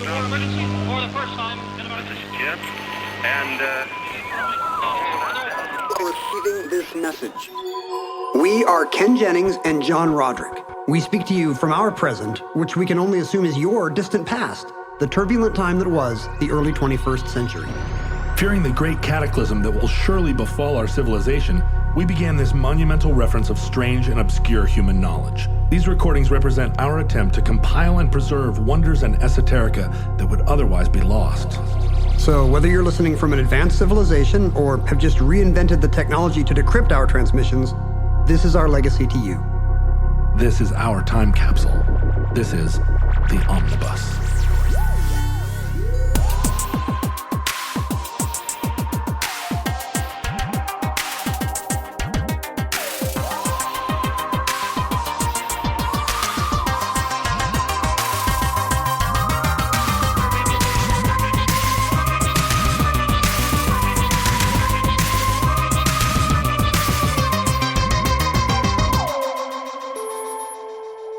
emergency for the first time in about... This is Jim, and Receiving this message. We are Ken Jennings and John Roderick. We speak to you from our present, which we can only assume is your distant past, the turbulent time that was the early 21st century. Fearing the great cataclysm that will surely befall our civilization, we began this monumental reference of strange and obscure human knowledge. These recordings represent our attempt to compile and preserve wonders and esoterica that would otherwise be lost. So whether you're listening from an advanced civilization or have just reinvented the technology to decrypt our transmissions, this is our legacy to you. This is our time capsule. This is the Omnibus.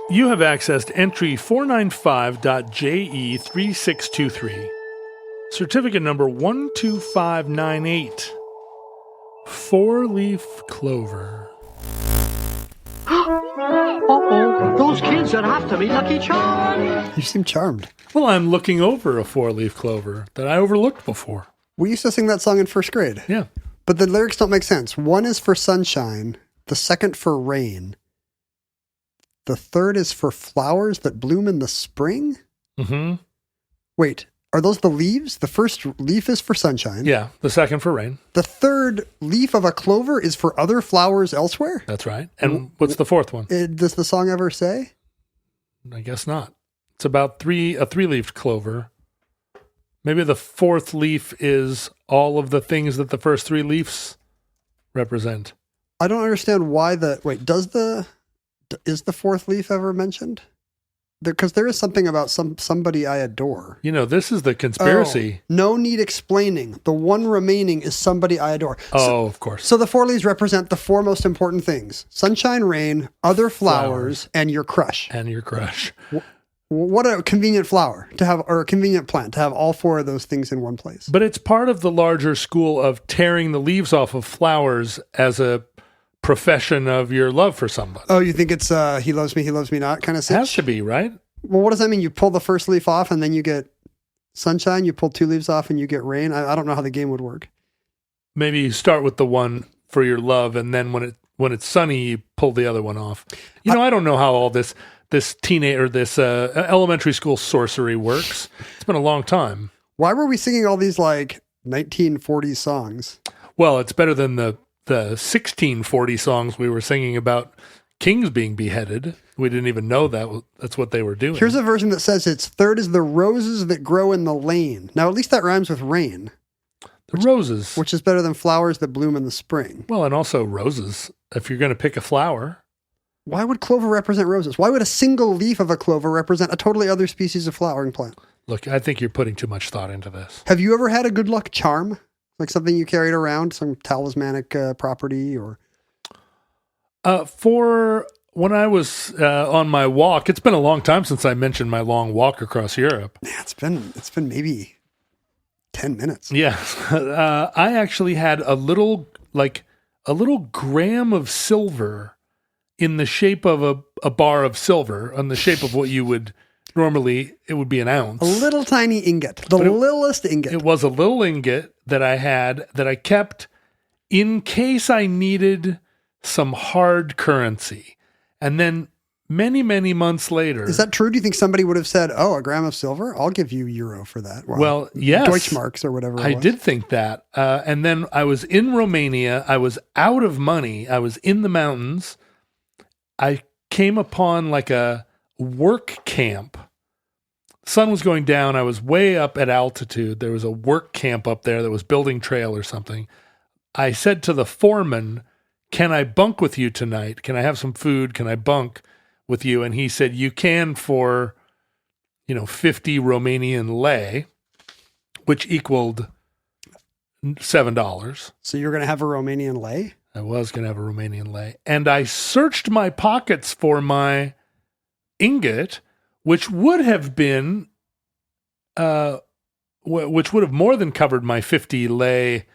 You have accessed entry 495.JE3623, certificate number 12598, 4-leaf clover. Uh-oh, those kids are after me, Lucky Charm. You seem charmed. Well, I'm looking over a 4-leaf clover that I overlooked before. We used to sing that song in first grade. Yeah. But the lyrics don't make sense. One is for sunshine, the second for rain. The third is for flowers that bloom in the spring? Mm-hmm. Wait, are those the leaves? The first leaf is for sunshine. Yeah, the second for rain. The third leaf of a clover is for other flowers elsewhere? That's right. And what's the fourth one? Does the song ever say? I guess not. It's about a 3-leafed clover. Maybe the fourth leaf is all of the things that the first 3 leaves represent. I don't understand why is the fourth leaf ever mentioned? Because there is something about somebody I adore. You know, this is the conspiracy. Oh, no need explaining. The one remaining is somebody I adore. Of course. So the 4 leaves represent the 4 most important things. Sunshine, rain, other flowers. And your crush. And your crush. What a convenient flower to have, or a convenient plant to have all 4 of those things in one place. But it's part of the larger school of tearing the leaves off of flowers as a profession of your love for somebody. Oh, you think it's he loves me not kind of It has to be, right? Well, what does that mean? You pull the first leaf off and then you get sunshine, you pull 2 leaves off and you get rain? I don't know how the game would work. Maybe you start with the one for your love, and then when it's sunny, you pull the other one off. I don't know how all this elementary school sorcery works. It's been a long time. Why were we singing all these like 1940s songs? Well, it's better than the 1640 songs we were singing about kings being beheaded. We didn't even know that's what they were doing. Here's a version that says its third is the roses that grow in the lane. Now, at least that rhymes with rain. Roses. Which is better than flowers that bloom in the spring. Well, and also roses. If you're going to pick a flower. Why would clover represent roses? Why would a single leaf of a clover represent a totally other species of flowering plant? Look, I think you're putting too much thought into this. Have you ever had a good luck charm? Like something you carried around, some talismanic property or... For when I was on my walk, it's been a long time since I mentioned my long walk across Europe. Yeah, it's been maybe 10 minutes. Yeah. I actually had a little gram of silver in the shape of a bar of silver, in the shape of what you would normally, it would be an ounce. A little tiny ingot. Littlest ingot. It was a little ingot that I had that I kept in case I needed some hard currency. And then many, many months later... Is that true? Do you think somebody would have said, a gram of silver? I'll give you euro for that. Well, yes. Deutschmarks or whatever it was. I did think that. And then I was in Romania. I was out of money. I was in the mountains. I came upon like a work camp. Sun was going down. I was way up at altitude. There was a work camp up there that was building trail or something. I said to the foreman, "Can I bunk with you tonight? Can I have some food? Can I bunk with you?" And he said, "You can for, 50 Romanian lei," which equaled $7. So you're going to have a Romanian lei? I was going to have a Romanian lei. And I searched my pockets for my ingot, which would have been which would have more than covered my 50 lei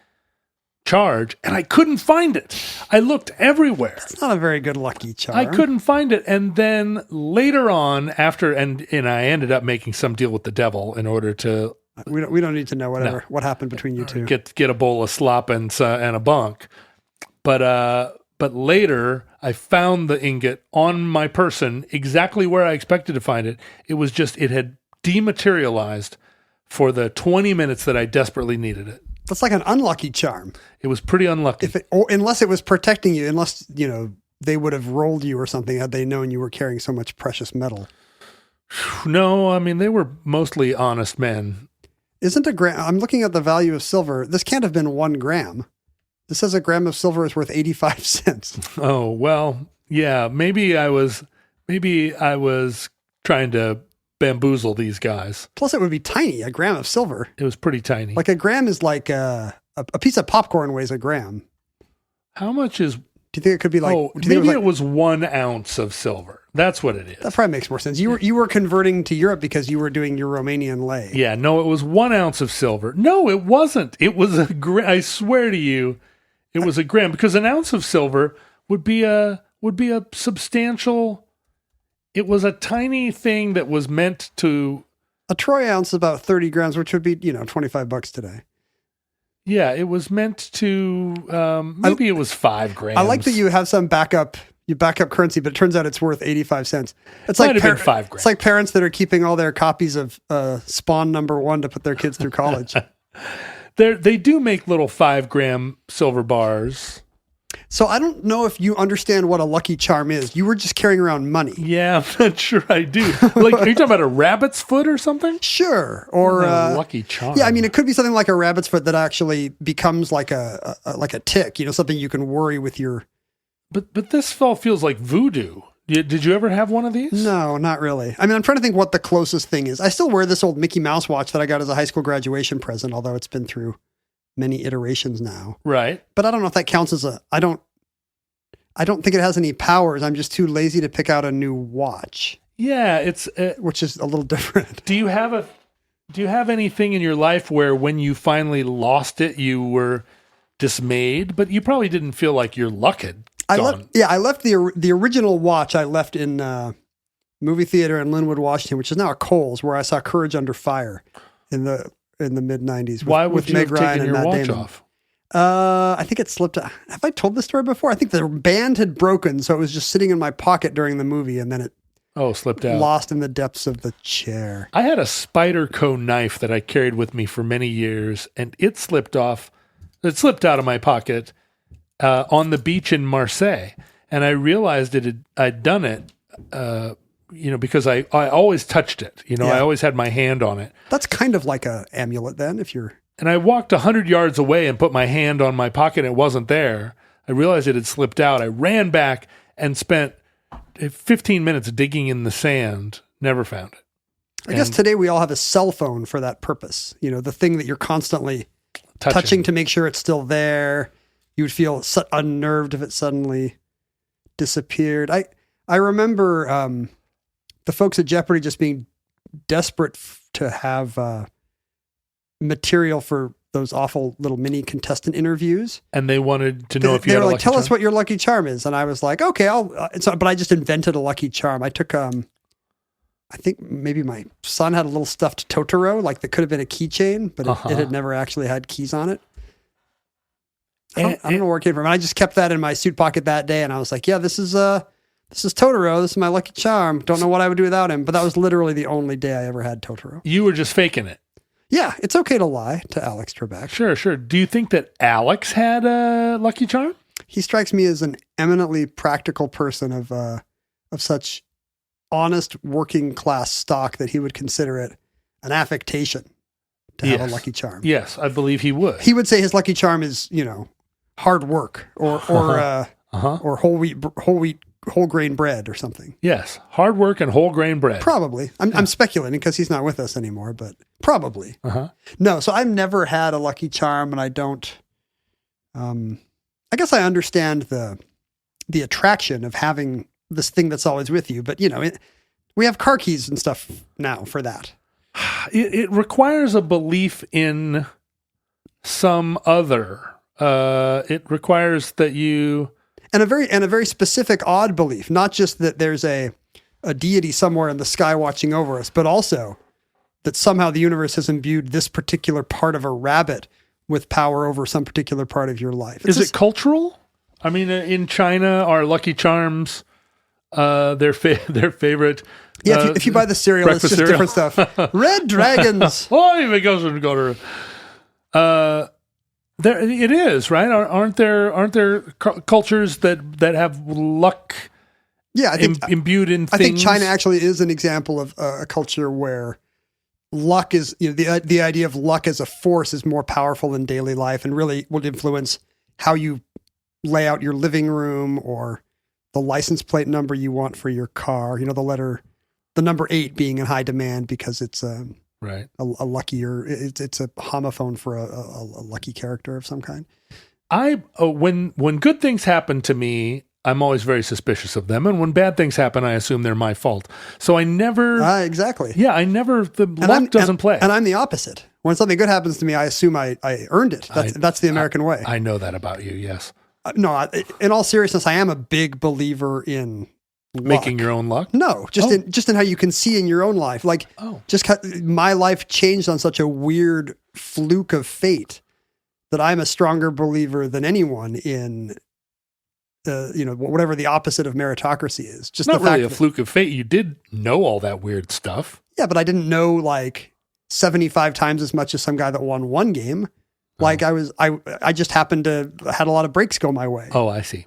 charge, and I couldn't find it. I looked everywhere. It's not a very good lucky charm. I couldn't find it. And then later on, after, and I ended up making some deal with the devil in order to... We don't need to know what happened between you two. Get a bowl of slop and a bunk. But later, I found the ingot on my person exactly where I expected to find it. It was just, it had dematerialized for the 20 minutes that I desperately needed it. That's like an unlucky charm. It was pretty unlucky. Unless it was protecting you, unless, they would have rolled you or something had they known you were carrying so much precious metal. No, I mean, they were mostly honest men. Isn't a gram... I'm looking at the value of silver. This can't have been 1 gram. This says a gram of silver is worth 85 cents. Oh, well, yeah, maybe I was trying to bamboozle these guys. Plus, it would be tiny, a gram of silver. It was pretty tiny. Like a gram is like a piece of popcorn weighs a gram. How much is... Do you think it could be like... maybe it was 1 ounce of silver. That's what it is. That probably makes more sense. You were converting to Europe because you were doing your Romanian lei. Yeah, no, it was 1 ounce of silver. No, it wasn't. It was a gram. I swear to you, it was a gram, because an ounce of silver would be a substantial... It was a tiny thing that was meant to... A troy ounce is about 30 grams, which would be, $25 today. Yeah, it was meant to, maybe it was 5 grams. I like that you have some backup currency, but it turns out it's worth 85 cents. It's Might have been 5 grams. It's like parents that are keeping all their copies of Spawn #1 to put their kids through college. They do make little 5-gram silver bars. So I don't know if you understand what a lucky charm is. You were just carrying around money. Yeah, I'm not sure I do. Like, are you talking about a rabbit's foot or something? Or a lucky charm. Yeah, I mean, it could be something like a rabbit's foot that actually becomes like a tick. Something you can worry with your. But this all feels like voodoo. Did you ever have one of these? No, not really. I mean, I'm trying to think what the closest thing is. I still wear this old Mickey Mouse watch that I got as a high school graduation present, although it's been through many iterations now. Right. But I don't know if that counts as I don't think it has any powers. I'm just too lazy to pick out a new watch. Yeah, it's which is a little different. Do you have anything in your life where when you finally lost it, you were dismayed, but you probably didn't feel like your luck had gone? I left the original watch. I left in movie theater in Linwood, Washington, which is now a Kohl's, where I saw Courage Under Fire in the mid 90s. Why would you have taken your watch off? I think it slipped. Have I told this story before? I think the band had broken, so it was just sitting in my pocket during the movie, and then it slipped out. Lost in the depths of the chair. I had a Spyderco knife that I carried with me for many years, and it slipped off. It slipped out of my pocket on the beach in Marseille, and I realized I'd done it. Because I always touched it. I always had my hand on it. That's kind of like a amulet then, if you're... And I walked 100 yards away and put my hand on my pocket and it wasn't there. I realized it had slipped out. I ran back and spent 15 minutes digging in the sand. Never found it. I guess today we all have a cell phone for that purpose. The thing that you're constantly touching to make sure it's still there. You would feel unnerved if it suddenly disappeared. I remember the folks at Jeopardy just being desperate to have material for those awful little mini contestant interviews. And they wanted to know if you had a lucky charm. They were like, tell us what your lucky charm is. And I was like, okay, but I just invented a lucky charm. I took, I think maybe my son had a little stuffed Totoro, like that could have been a keychain, but it had never actually had keys on it. I don't know where it came from. I just kept that in my suit pocket that day. And I was like, yeah, this is Totoro. This is my lucky charm. Don't know what I would do without him. But that was literally the only day I ever had Totoro. You were just faking it. Yeah, it's okay to lie to Alex Trebek. Sure. Do you think that Alex had a lucky charm? He strikes me as an eminently practical person of such honest working class stock that he would consider it an affectation to have a lucky charm. Yes, I believe he would. He would say his lucky charm is, hard work or whole grain bread or something. Yes, hard work and whole grain bread. Probably. I'm speculating because he's not with us anymore, but probably. No, so I've never had a lucky charm, and I don't. I guess I understand the attraction of having this thing that's always with you, but we have car keys and stuff now for that. it requires a belief in some other. It requires that you and a very specific odd belief, not just that there's a deity somewhere in the sky watching over us, but also that somehow the universe has imbued this particular part of a rabbit with power over some particular part of your life. Is it cultural? I mean, in China, our Lucky Charms, their favorite. Yeah, if you buy the cereal, it's just cereal. different stuff. Red dragons. Oh, it goes and go to. There it is, right? Aren't there cultures that have luck? Yeah, I think imbued in. I think things? China actually is an example of a culture where luck is, the idea of luck as a force is more powerful in daily life and really would influence how you lay out your living room or the license plate number you want for your car. The number 8 being in high demand because it's right. a luckier, it's a homophone for a lucky character of some kind. When good things happen to me, I'm always very suspicious of them, and when bad things happen, I assume they're my fault. So I never exactly. Yeah, luck doesn't play. And I'm the opposite. When something good happens to me, I assume I earned it. That's the American way. I know that about you. Yes. No, in all seriousness, I am a big believer in luck. Making your own luck. No, just in how you can see in your own life. Like, my life changed on such a weird fluke of fate that I'm a stronger believer than anyone in. Whatever the opposite of meritocracy is. Just not the fact really a fluke of fate. You did know all that weird stuff. Yeah, but I didn't know like 75 times as much as some guy that won one game. Like I just happened to had a lot of breaks go my way. Oh, I see.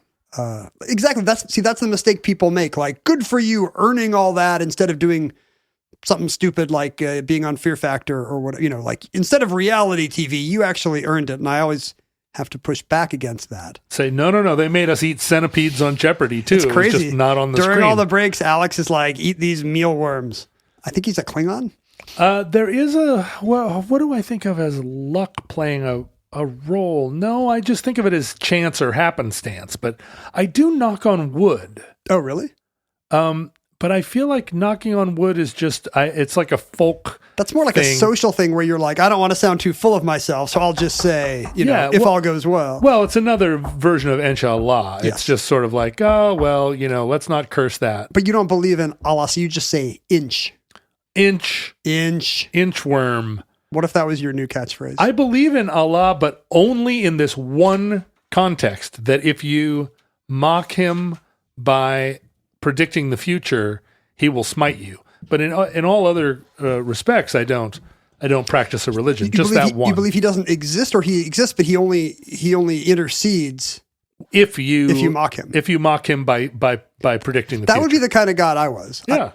Exactly. That's the mistake people make. Like, good for you earning all that instead of doing something stupid like being on Fear Factor or what. Like instead of reality TV, you actually earned it. And I always have to push back against that. Say, no. They made us eat centipedes on Jeopardy too. It's crazy. It was just not on the screen. During all the breaks, Alex is like, eat these mealworms. I think he's a Klingon. There is what do I think of as luck playing a role? No, I just think of it as chance or happenstance, but I do knock on wood. Oh, really? But I feel like knocking on wood is just, it's like a folk. That's more like a social thing where you're like, I don't want to sound too full of myself, so I'll just say, if all goes well. Well, it's another version of inshallah. Yes. It's just sort of like, oh, well, let's not curse that. But you don't believe in Allah, so you just say inch. Inchworm. What if that was your new catchphrase? I believe in Allah, but only in this one context, that if you mock him by predicting the future, he will smite you. But in all other respects, I don't practice a religion. Just that one. You believe he doesn't exist, or he exists, but he only intercedes if you mock him. If you mock him by predicting the future. That would be the kind of God I was. Yeah.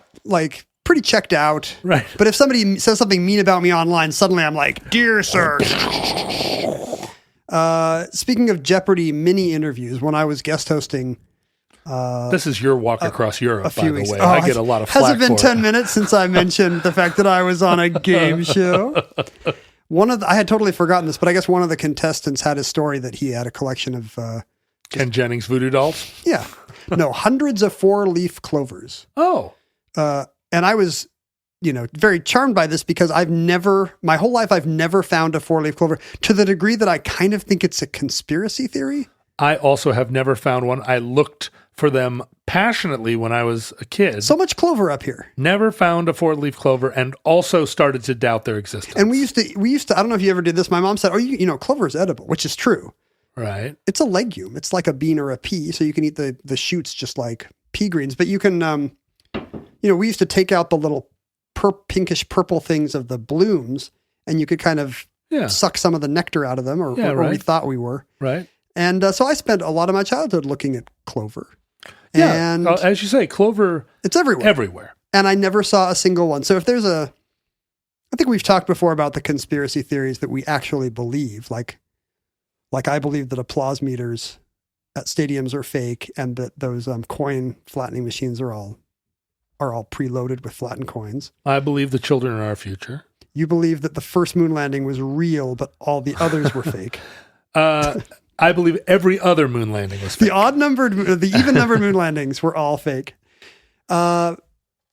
Pretty checked out. Right. But if somebody says something mean about me online, suddenly I'm like, dear sir. Speaking of Jeopardy mini interviews, when I was guest hosting. This is your walk across Europe, by the way. Oh, I get a lot of flack for it. Has it been 10 minutes since I mentioned the fact that I was on a game show? I had totally forgotten this, but I guess one of the contestants had a story that he had a collection of... Ken Jennings voodoo dolls? Yeah. No, hundreds of 4-leaf clovers. Oh. And I was, very charmed by this because my whole life, I've never found a 4-leaf clover to the degree that I kind of think it's a conspiracy theory. I also have never found one. I looked for them passionately when I was a kid. So much clover up here. Never found a 4-leaf clover, and also started to doubt their existence. And we used to, I don't know if you ever did this. My mom said, clover is edible, which is true. Right. It's a legume. It's like a bean or a pea. So you can eat the shoots just like pea greens, but you can, we used to take out the little pinkish purple things of the blooms, and you could kind of suck some of the nectar out of them, or we thought we were. Right. And so I spent a lot of my childhood looking at clover. Yeah, and as you say, clover. It's everywhere. Everywhere. And I never saw a single one. So if there's I think we've talked before about the conspiracy theories that we actually believe. Like I believe that applause meters at stadiums are fake, and that those coin flattening machines are all preloaded with flattened coins. I believe the children are our future. You believe that the first moon landing was real, but all the others were fake. I believe every other moon landing was fake. The even-numbered moon landings were all fake. No,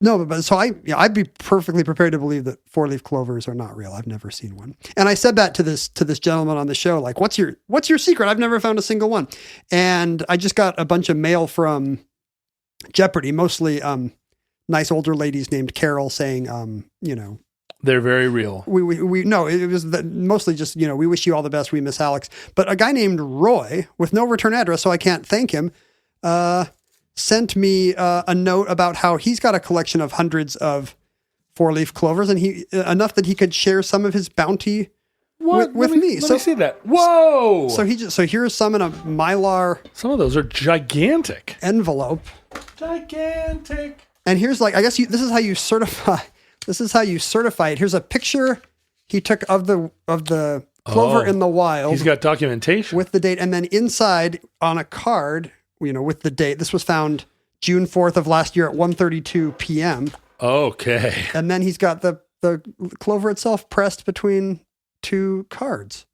No, but so I'd be perfectly prepared to believe that 4-leaf clovers are not real. I've never seen one. And I said that to this gentleman on the show, like, what's your secret? I've never found a single one. And I just got a bunch of mail from Jeopardy, mostly nice older ladies named Carol saying, they're very real. It was mostly just, we wish you all the best. We miss Alex. But a guy named Roy with no return address, so I can't thank him, sent me a note about how he's got a collection of hundreds of 4-leaf clovers, and enough that he could share some of his bounty with me. Let me see that. Whoa! So here's some in a Mylar. Some of those are gigantic. Envelope. Gigantic. And here's this is how you certify. This is how you certify it. Here's a picture he took of the clover in the wild. He's got documentation with the date, and then inside on a card, with the date. This was found June 4th of last year at 1:32 p.m. Okay. And then he's got the clover itself pressed between two cards.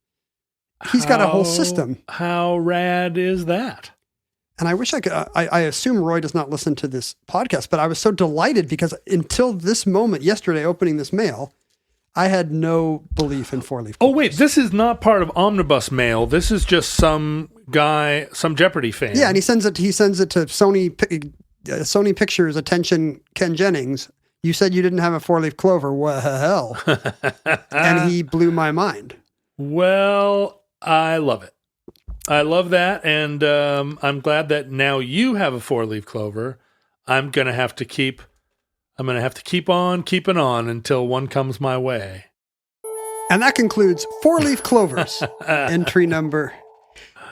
He's got a whole system. How rad is that? And I wish I could, I assume Roy does not listen to this podcast, but I was so delighted because until this moment, yesterday, opening this mail, I had no belief in 4-leaf clovers. Oh, wait, this is not part of Omnibus Mail. This is just some guy, some Jeopardy fan. Yeah, and he sends it to Sony Pictures, attention, Ken Jennings. You said you didn't have a 4-leaf clover. Well, and he blew my mind. Well, I love it. I love that, and I'm glad that now you have a 4-leaf clover. I'm going to have to keep on keeping on until one comes my way. And that concludes 4-leaf clovers. Entry number.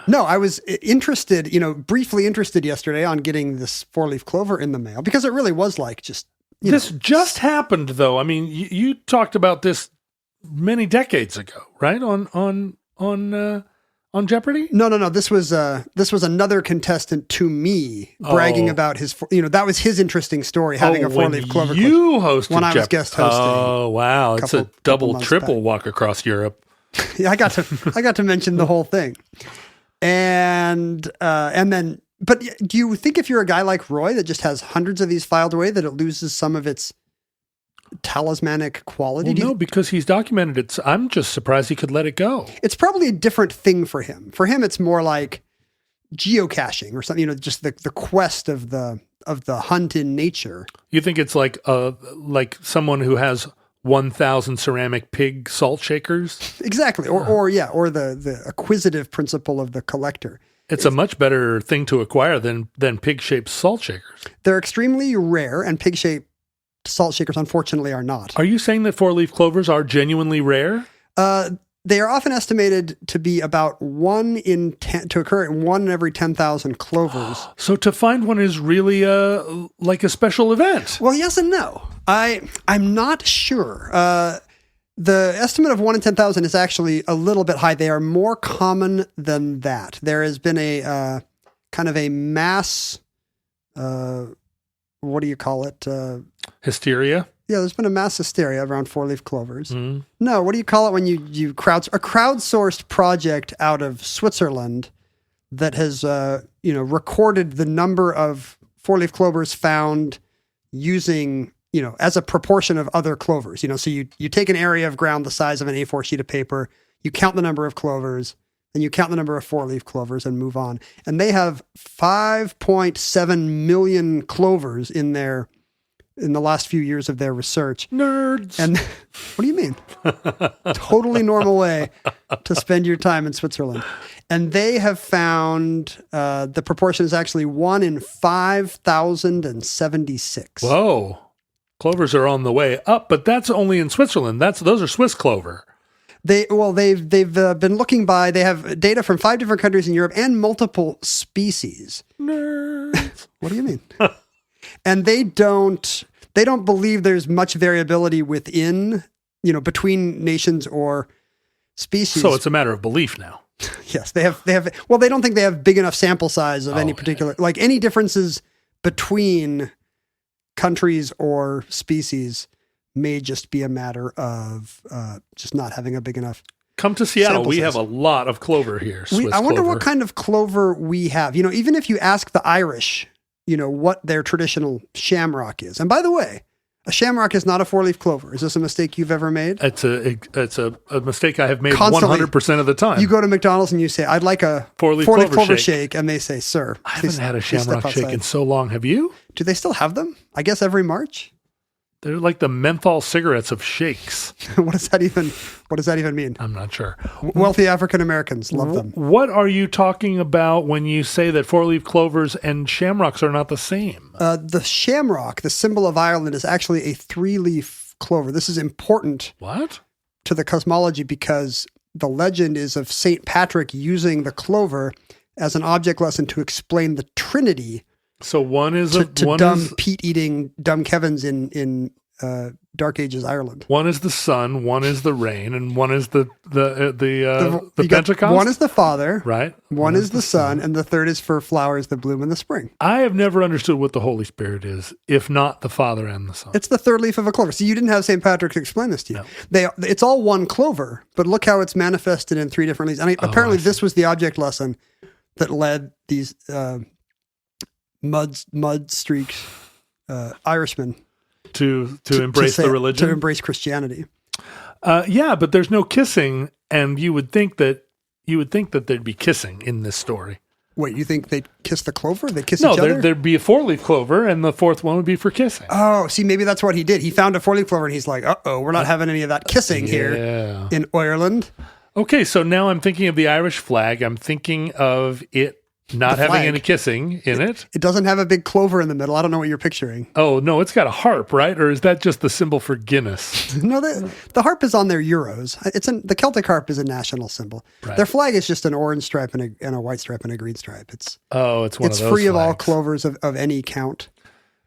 No, I was interested, briefly interested yesterday on getting this 4-leaf clover in the mail because it really was like just. This just happened, though. I mean, you talked about this many decades ago, right? On Jeopardy? No. This was another contestant to me bragging about his. That was his interesting story, having a 4-leaf clover. You hosted when I was guest hosting. Oh wow! It's a double, triple walk across Europe. Yeah, I got to mention the whole thing, and then. But do you think if you're a guy like Roy that just has hundreds of these filed away that it loses some of its talismanic quality? Well, no, because he's documented it. I'm just surprised he could let it go. It's probably a different thing for him. For him, it's more like geocaching or something. Just the quest of the hunt in nature. You think it's like someone who has 1,000 ceramic pig salt shakers? Exactly, or the acquisitive principle of the collector. It's a much better thing to acquire than pig-shaped salt shakers. They're extremely rare, and pig-shaped salt shakers, unfortunately, are not. Are you saying that 4-leaf clovers are genuinely rare? They are often estimated to be about 1 in 10, to occur in 1 in every 10,000 clovers. So to find one is really like a special event. Well, yes and no. I'm not sure. The estimate of 1 in 10,000 is actually a little bit high. They are more common than that. There has been a kind of a mass, what do you call it? Hysteria? Yeah, there's been a mass hysteria around 4-leaf clovers. Mm-hmm. No, what do you call it when you crowdsourced project out of Switzerland that has recorded the number of 4-leaf clovers found using as a proportion of other clovers, so you take an area of ground the size of an A4 sheet of paper, you count the number of clovers, then you count the number of 4-leaf clovers and move on. And they have 5.7 million clovers in the last few years of their research. Nerds. And what do you mean? Totally normal way to spend your time in Switzerland. And they have found the proportion is actually 1 in 5,076. Whoa. Clovers are on the way up, but that's only in Switzerland. Those are Swiss clover. They've been looking by. They have data from 5 different countries in Europe and multiple species. Nerds. What do you mean? And they don't believe there's much variability within, between nations or species. So it's a matter of belief now. Yes, they have. Well, they don't think they have big enough sample size of any particular, like any differences between countries or species may just be a matter of just not having a big enough. Come to Seattle. We size. have a lot of clover here. I wonder what kind of clover we have. Even if you ask the Irish, what their traditional shamrock is. And by the way, A shamrock is not a four-leaf clover. Is this a mistake you've ever made? It's a mistake I have made Constantly. 100% of the time. You go to McDonald's and you say, "I'd like a Four-leaf clover clover shake," and they say, "Sir, I haven't had a please shamrock step shake outside." in so long. Have you? Do they still have them? I guess every March. They're like the menthol cigarettes of shakes. What does that even mean? I'm not sure. Wealthy African Americans love them. What are you talking about when you say that four-leaf clovers and shamrocks are not the same? The shamrock, the symbol of Ireland, is actually a three-leaf clover. This is important What? to the cosmology because the legend is of St. Patrick using the clover as an object lesson to explain the Trinity So one is to one dumb is Pete-eating dumb Kevins in Dark Ages Ireland. one is the sun, one is the rain, and one is the You got- Pentecost. One is the Father, right. one is the Son, and the third is for flowers that bloom in the spring. I have never understood what the Holy Spirit is, if not the Father and the Son. It's the third leaf of a clover. So you didn't have St. Patrick to explain this to you. It's all one clover, but look how it's manifested in three different leaves. And apparently this was the object lesson that led these mud-streaked Irishmen to embrace the religion, to embrace Christianity. Yeah, but there's no kissing, and you would think that there'd be kissing in this story. Wait, you think they'd kiss the clover? They kiss No, each other? there'd be a four-leaf clover, and the fourth one would be for kissing. Oh, see, maybe that's what he did. He found a four-leaf clover, and he's like, "Uh-oh, we're not having any of that kissing here in Ireland." Okay, so now I'm thinking of the Irish flag. I'm thinking of it not having any kissing in it. It doesn't have a big clover in the middle. I don't know what you're picturing. Oh, no, it's got a harp, right? Or is that just the symbol for Guinness? No, the harp is on their euros. The Celtic harp is a national symbol. Right. Their flag is just an orange stripe and a white stripe and a green stripe. It's one of those free of all flags. clovers of any count.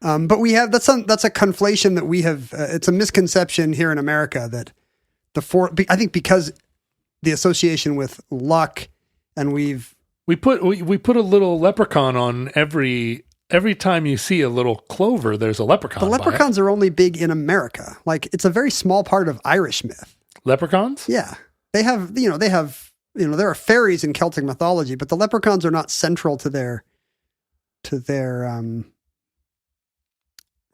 But we have that's a conflation that we have. It's a misconception here in America that I think because the association with luck, and we put a little leprechaun on every time you see a little clover, there's a leprechaun. The leprechauns are only big in America. Like it's a very small part of Irish myth. Leprechauns? Yeah. They have there are fairies in Celtic mythology, but the leprechauns are not central to their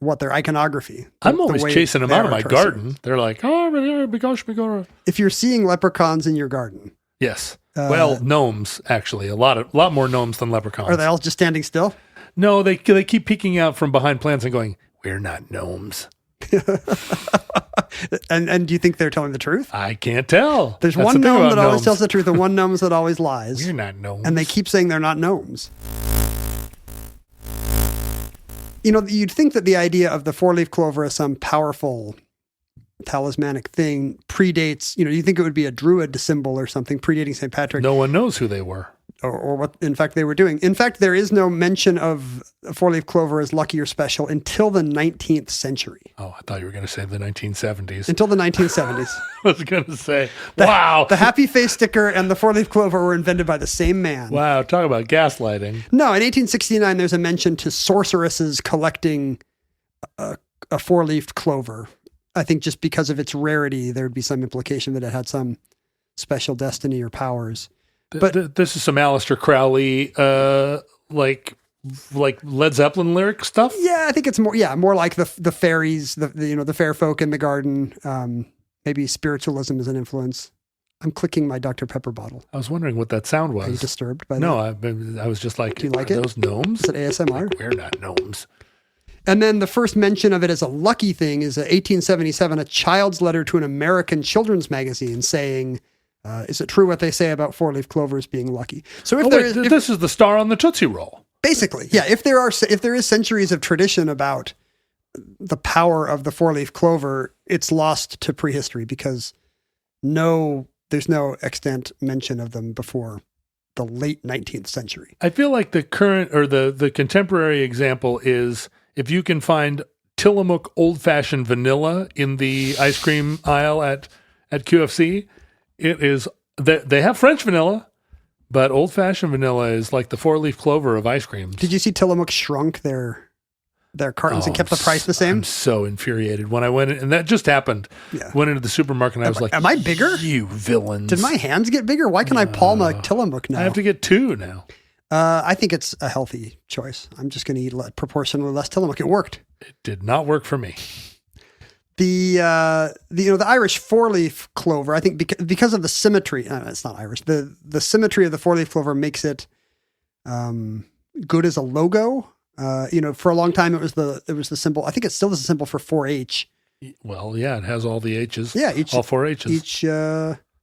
iconography. I'm always chasing them out of my garden. They're like, oh, gosh, we go. If you're seeing leprechauns in your garden. Yes. Well, gnomes, actually. A lot more gnomes than leprechauns. Are they all just standing still? No, they keep peeking out from behind plants and going, we're not gnomes. And do you think they're telling the truth? I can't tell. There's That's one the thing gnome about that always gnomes. tells the truth and one gnome that always lies. We're not gnomes. And they keep saying they're not gnomes. You'd think that the idea of the four-leaf clover as some powerful talismanic thing predates, you think it would be a druid symbol or something predating St. Patrick. No one knows who they were. Or what, in fact, they were doing. In fact, there is no mention of a four-leaf clover as lucky or special until the 19th century. Oh, I thought you were going to say the 1970s. Until the 1970s. I was going to say, wow. The happy face sticker and the four-leaf clover were invented by the same man. Wow, talk about gaslighting. No, in 1869, there's a mention to sorceresses collecting a four-leafed clover. I think just because of its rarity, there'd be some implication that it had some special destiny or powers. But this is some Aleister Crowley, like Led Zeppelin lyric stuff. Yeah, I think it's more like the fairies, the fair folk in the garden. Maybe spiritualism is an influence. I'm clicking my Dr. Pepper bottle. I was wondering what that sound was. Are you disturbed by that? No, I was just like, do you like are it? Those gnomes? Is it ASMR? Like, we're not gnomes. And then the first mention of it as a lucky thing is 1877, a child's letter to an American children's magazine saying, is it true what they say about four-leaf clovers being lucky? So this is the star on the Tootsie Roll. Basically, yeah. If there is centuries of tradition about the power of the four-leaf clover, it's lost to prehistory because there's no extant mention of them before the late 19th century. I feel like the current or the contemporary example is if you can find Tillamook old-fashioned vanilla in the ice cream aisle at QFC, it is they have French vanilla, but old-fashioned vanilla is like the four-leaf clover of ice creams. Did you see Tillamook shrunk their cartons and kept the price the same? I'm so infuriated when I went in, and that just happened. Yeah. Went into the supermarket and I was like, am I bigger? You villains. Did my hands get bigger? Why can I palm a Tillamook now? I have to get two now. I think it's a healthy choice. I'm just going to eat proportionally less Tillamook. It worked. It did not work for me. The Irish four-leaf clover, I think because of the symmetry, it's not Irish. The symmetry of the four-leaf clover makes it good as a logo. For a long time it was the symbol. I think it still is a symbol for 4-H. Well, yeah, it has all the H's. Yeah, all 4 H's.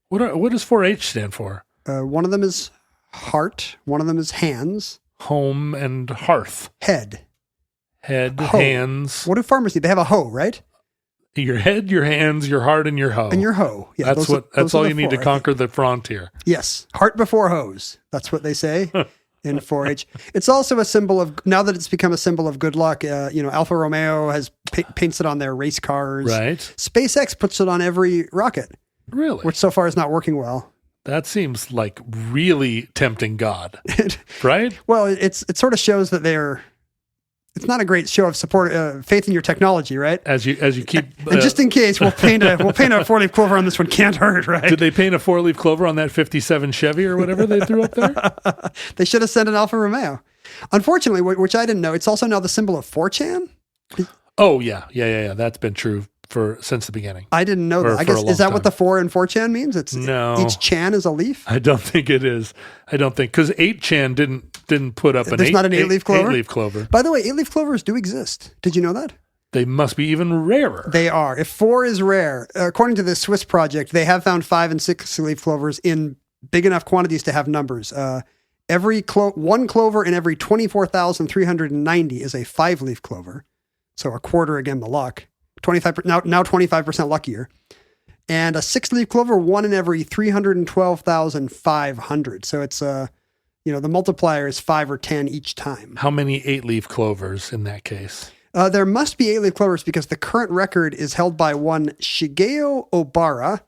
What does 4-H stand for? One of them is heart. One of them is hands. Home and hearth. Head, hoe. Hands. What do farmers need? They have a hoe, right? Your head, your hands, your heart, and your hoe. And your hoe. Yeah, that's all you need to conquer the frontier. Yes. Heart before hose. That's what they say in 4-H. It's also a symbol of, now that it's become a symbol of good luck, Alfa Romeo has paints it on their race cars. Right. SpaceX puts it on every rocket. Really? Which so far is not working well. That seems like really tempting God. Right? Well, it sort of shows that it's not a great show of support, faith in your technology, right? As you keep, and just in case, we'll paint a four-leaf clover on this one. Can't hurt, right? Did they paint a 4-leaf clover on that 57 Chevy or whatever they threw up there? They should have sent an Alfa Romeo. Unfortunately, which I didn't know, it's also now the symbol of 4chan. Oh yeah. That's been true since the beginning. I didn't know that. I guess is that what the 4 in 4chan means? No. Each chan is a leaf. I don't think it is. I don't think because 8chan didn't put up There's not an 8-leaf clover. 8-leaf clover. By the way, 8-leaf clovers do exist. Did you know that? They must be even rarer. They are. If 4 is rare, according to this Swiss project, they have found 5 and 6-leaf clovers in big enough quantities to have numbers. One clover in every 24,390 is a 5-leaf clover. So a quarter again the luck. 25 now 25% luckier. And a 6-leaf clover, 1 in every 312,500. So it's the multiplier is 5 or 10 each time. How many 8-leaf clovers in that case? There must be 8-leaf clovers because the current record is held by one Shigeo Obara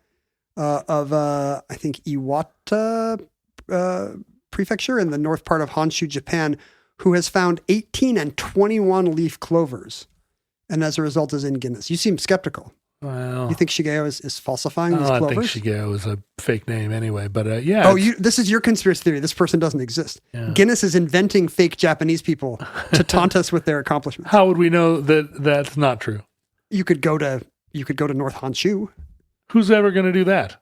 of I think Iwata prefecture in the north part of Honshu, Japan, who has found 18 and 21 leaf clovers. And as a result is in Guinness. You seem skeptical. Well, you think Shigeo is falsifying these clovers? I think Shigeo is a fake name anyway, but yeah. Oh, this is your conspiracy theory. This person doesn't exist. Yeah. Guinness is inventing fake Japanese people to taunt us with their accomplishments. How would we know that that's not true? You could go to North Honshu. Who's ever going to do that?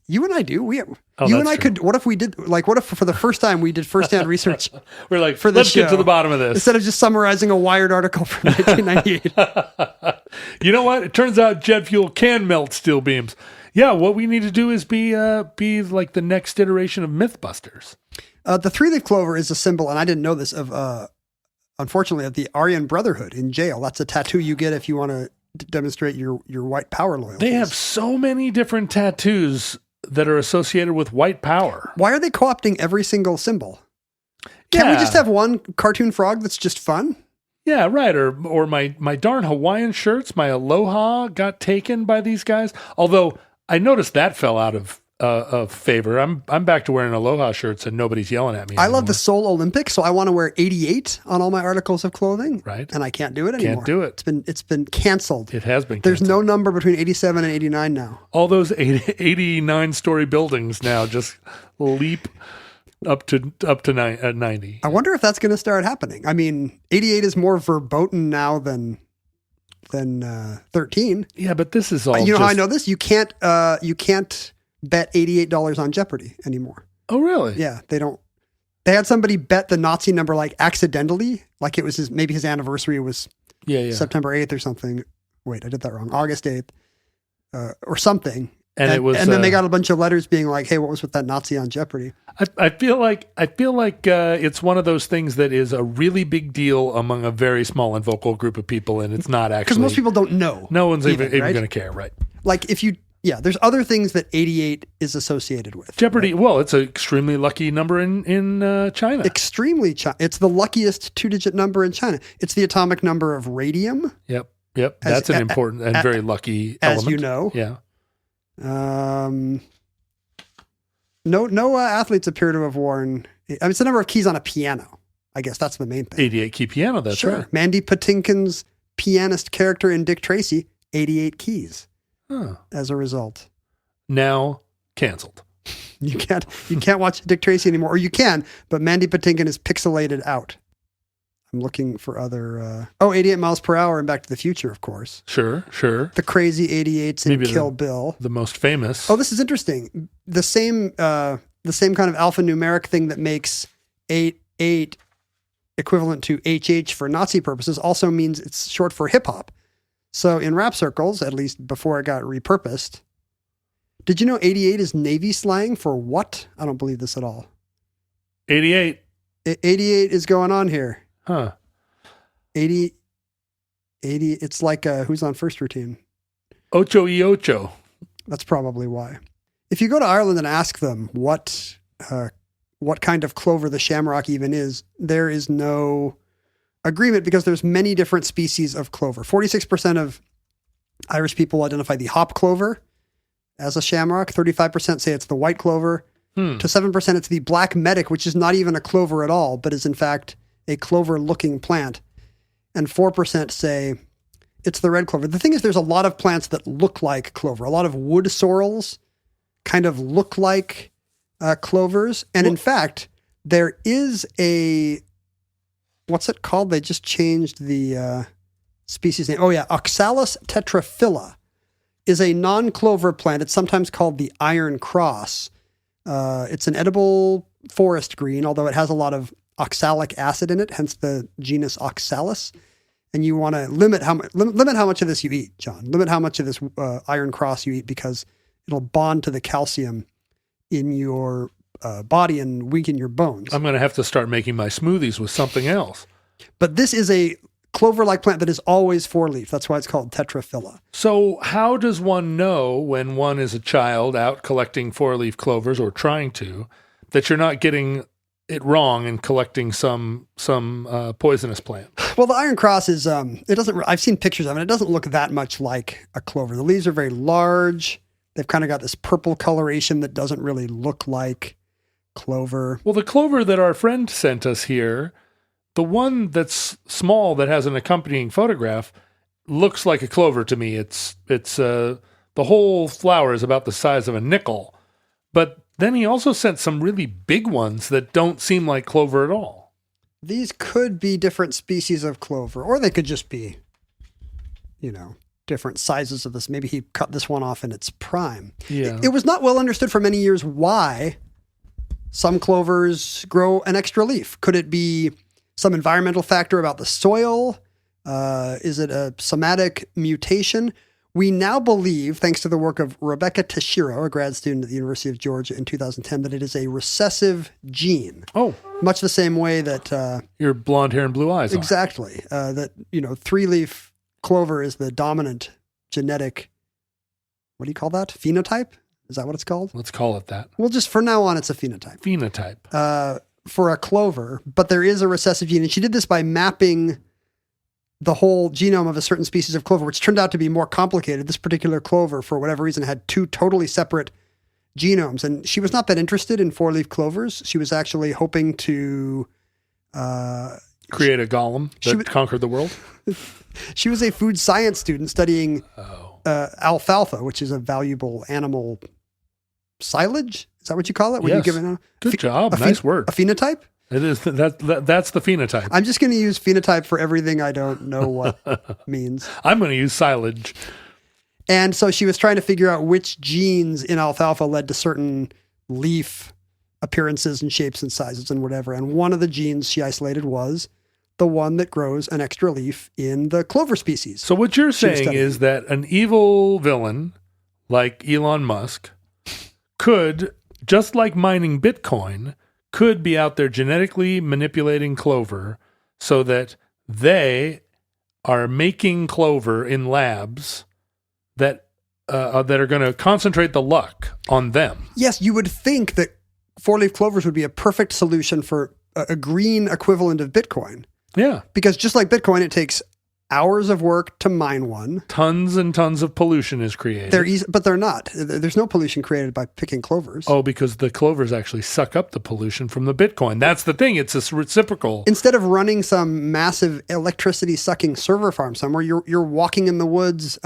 You and I do. You and I could. What if we did? What if for the first time we did firsthand research? We're like, let's get to the bottom of this instead of just summarizing a Wired article from 1998. You know what? It turns out jet fuel can melt steel beams. Yeah, what we need to do is be like the next iteration of MythBusters. The 3-leaf clover is a symbol, and I didn't know this of unfortunately of the Aryan Brotherhood in jail. That's a tattoo you get if you want to demonstrate your white power loyalty. They have so many different tattoos that are associated with white power. Why are they co-opting every single symbol? Can't we just have one cartoon frog that's just fun? Yeah, right. Or my darn Hawaiian shirts, my aloha got taken by these guys. Although I noticed that fell out of favor. I'm back to wearing aloha shirts and nobody's yelling at me anymore. I love the Seoul Olympics, so I want to wear 88 on all my articles of clothing. Right. And I can't do it anymore. Can't do it. It's been canceled. It has been canceled. There's no number between 87 and 89 now. All those 89-story buildings now just leap up to 90. I wonder if that's going to start happening. I mean, 88 is more verboten now than 13. Yeah, but this is all. You know how I know this? You can't bet $88 on Jeopardy anymore. Oh, really? Yeah, they don't. They had somebody bet the Nazi number accidentally, like it was maybe his anniversary was September 8th or something. Wait, I did that wrong. August 8th or something. And then they got a bunch of letters being like, "Hey, what was with that Nazi on Jeopardy?" I feel like it's one of those things that is a really big deal among a very small and vocal group of people, and it's not actually because most people don't know. No one's even going to care, right? Like if you. Yeah, there's other things that 88 is associated with. Jeopardy, right? Well, it's an extremely lucky number in China. It's the luckiest 2-digit number in China. It's the atomic number of radium. Yep. That's an important and very lucky element. As you know. Yeah. No athletes appear to have worn... it's the number of keys on a piano. I guess that's the main thing. 88 key piano, that's sure. right. Mandy Patinkin's pianist character in Dick Tracy, 88 keys. As a result, now canceled. You can't watch Dick Tracy anymore, or you can, but Mandy Patinkin is pixelated out. I'm looking for other... 88 miles per hour in Back to the Future, of course. Sure. The crazy 88s in Kill Bill. The most famous. Oh, this is interesting. The same kind of alphanumeric thing that makes 88 equivalent to HH for Nazi purposes also means it's short for hip hop. So in rap circles, at least before it got repurposed, did you know 88 is Navy slang for what? I don't believe this at all. 88. 88 is going on here. Huh. 80, it's like who's on first routine? Ocho y ocho. That's probably why. If you go to Ireland and ask them what kind of clover the shamrock even is, there is no agreement because there's many different species of clover. 46% of Irish people identify the hop clover as a shamrock. 35% say it's the white clover. To 7% it's the black medic, which is not even a clover at all, but is in fact a clover-looking plant. And 4% say it's the red clover. The thing is, there's a lot of plants that look like clover. A lot of wood sorrels kind of look like clovers. And in fact, there is what's it called? They just changed the species name. Oh yeah, Oxalis tetraphylla is a non-clover plant. It's sometimes called the iron cross. It's an edible forest green, although it has a lot of oxalic acid in it, hence the genus Oxalis. And you want to limit how much of this you eat, John. Limit how much of this iron cross you eat because it'll bond to the calcium in your body and weaken your bones. I'm going to have to start making my smoothies with something else. But this is a clover-like plant that is always four-leaf. That's why it's called tetraphylla. So how does one know when one is a child out collecting four-leaf clovers or trying to, that you're not getting it wrong and collecting some poisonous plant? Well, the iron cross is, I've seen pictures of it. It doesn't look that much like a clover. The leaves are very large. They've kind of got this purple coloration that doesn't really look like clover. Well, the clover that our friend sent us here, the one that's small that has an accompanying photograph, looks like a clover to me. It's the whole flower is about the size of a nickel. But then he also sent some really big ones that don't seem like clover at all. These could be different species of clover, or they could just be, different sizes of this. Maybe he cut this one off in its prime. Yeah. It was not well understood for many years why some clovers grow an extra leaf. Could it be some environmental factor about the soil? Is it a somatic mutation? We now believe, thanks to the work of Rebecca Tashiro, a grad student at the University of Georgia in 2010, that it is a recessive gene. Oh. Much the same way that... your blonde hair and blue eyes exactly. That, three-leaf clover is the dominant genetic... What do you call that? Phenotype? Is that what it's called? Let's call it that. Well, just for now on, it's a phenotype. Phenotype. For a clover, but there is a recessive gene. And she did this by mapping the whole genome of a certain species of clover, which turned out to be more complicated. This particular clover, for whatever reason, had two totally separate genomes. And she was not that interested in four-leaf clovers. She was actually hoping to... create a golem that conquered the world? She was a food science student studying alfalfa, which is a valuable animal silage. Is that what you call it? Yes. Good job. Nice word. A phenotype? It is. That's the phenotype. I'm just going to use phenotype for everything I don't know what means. I'm going to use silage. And so she was trying to figure out which genes in alfalfa led to certain leaf appearances and shapes and sizes and whatever. And one of the genes she isolated was the one that grows an extra leaf in the clover species. So what you're saying is that an evil villain like Elon Musk could, just like mining Bitcoin, could be out there genetically manipulating clover so that they are making clover in labs that are going to concentrate the luck on them. Yes, you would think that four-leaf clovers would be a perfect solution for a green equivalent of Bitcoin. Yeah. Because just like Bitcoin, it takes hours of work to mine one. Tons and tons of pollution is created. They're easy, but they're not. There's no pollution created by picking clovers. Oh, because the clovers actually suck up the pollution from the Bitcoin. That's the thing. It's a reciprocal. Instead of running some massive electricity sucking server farm somewhere, you're walking in the woods,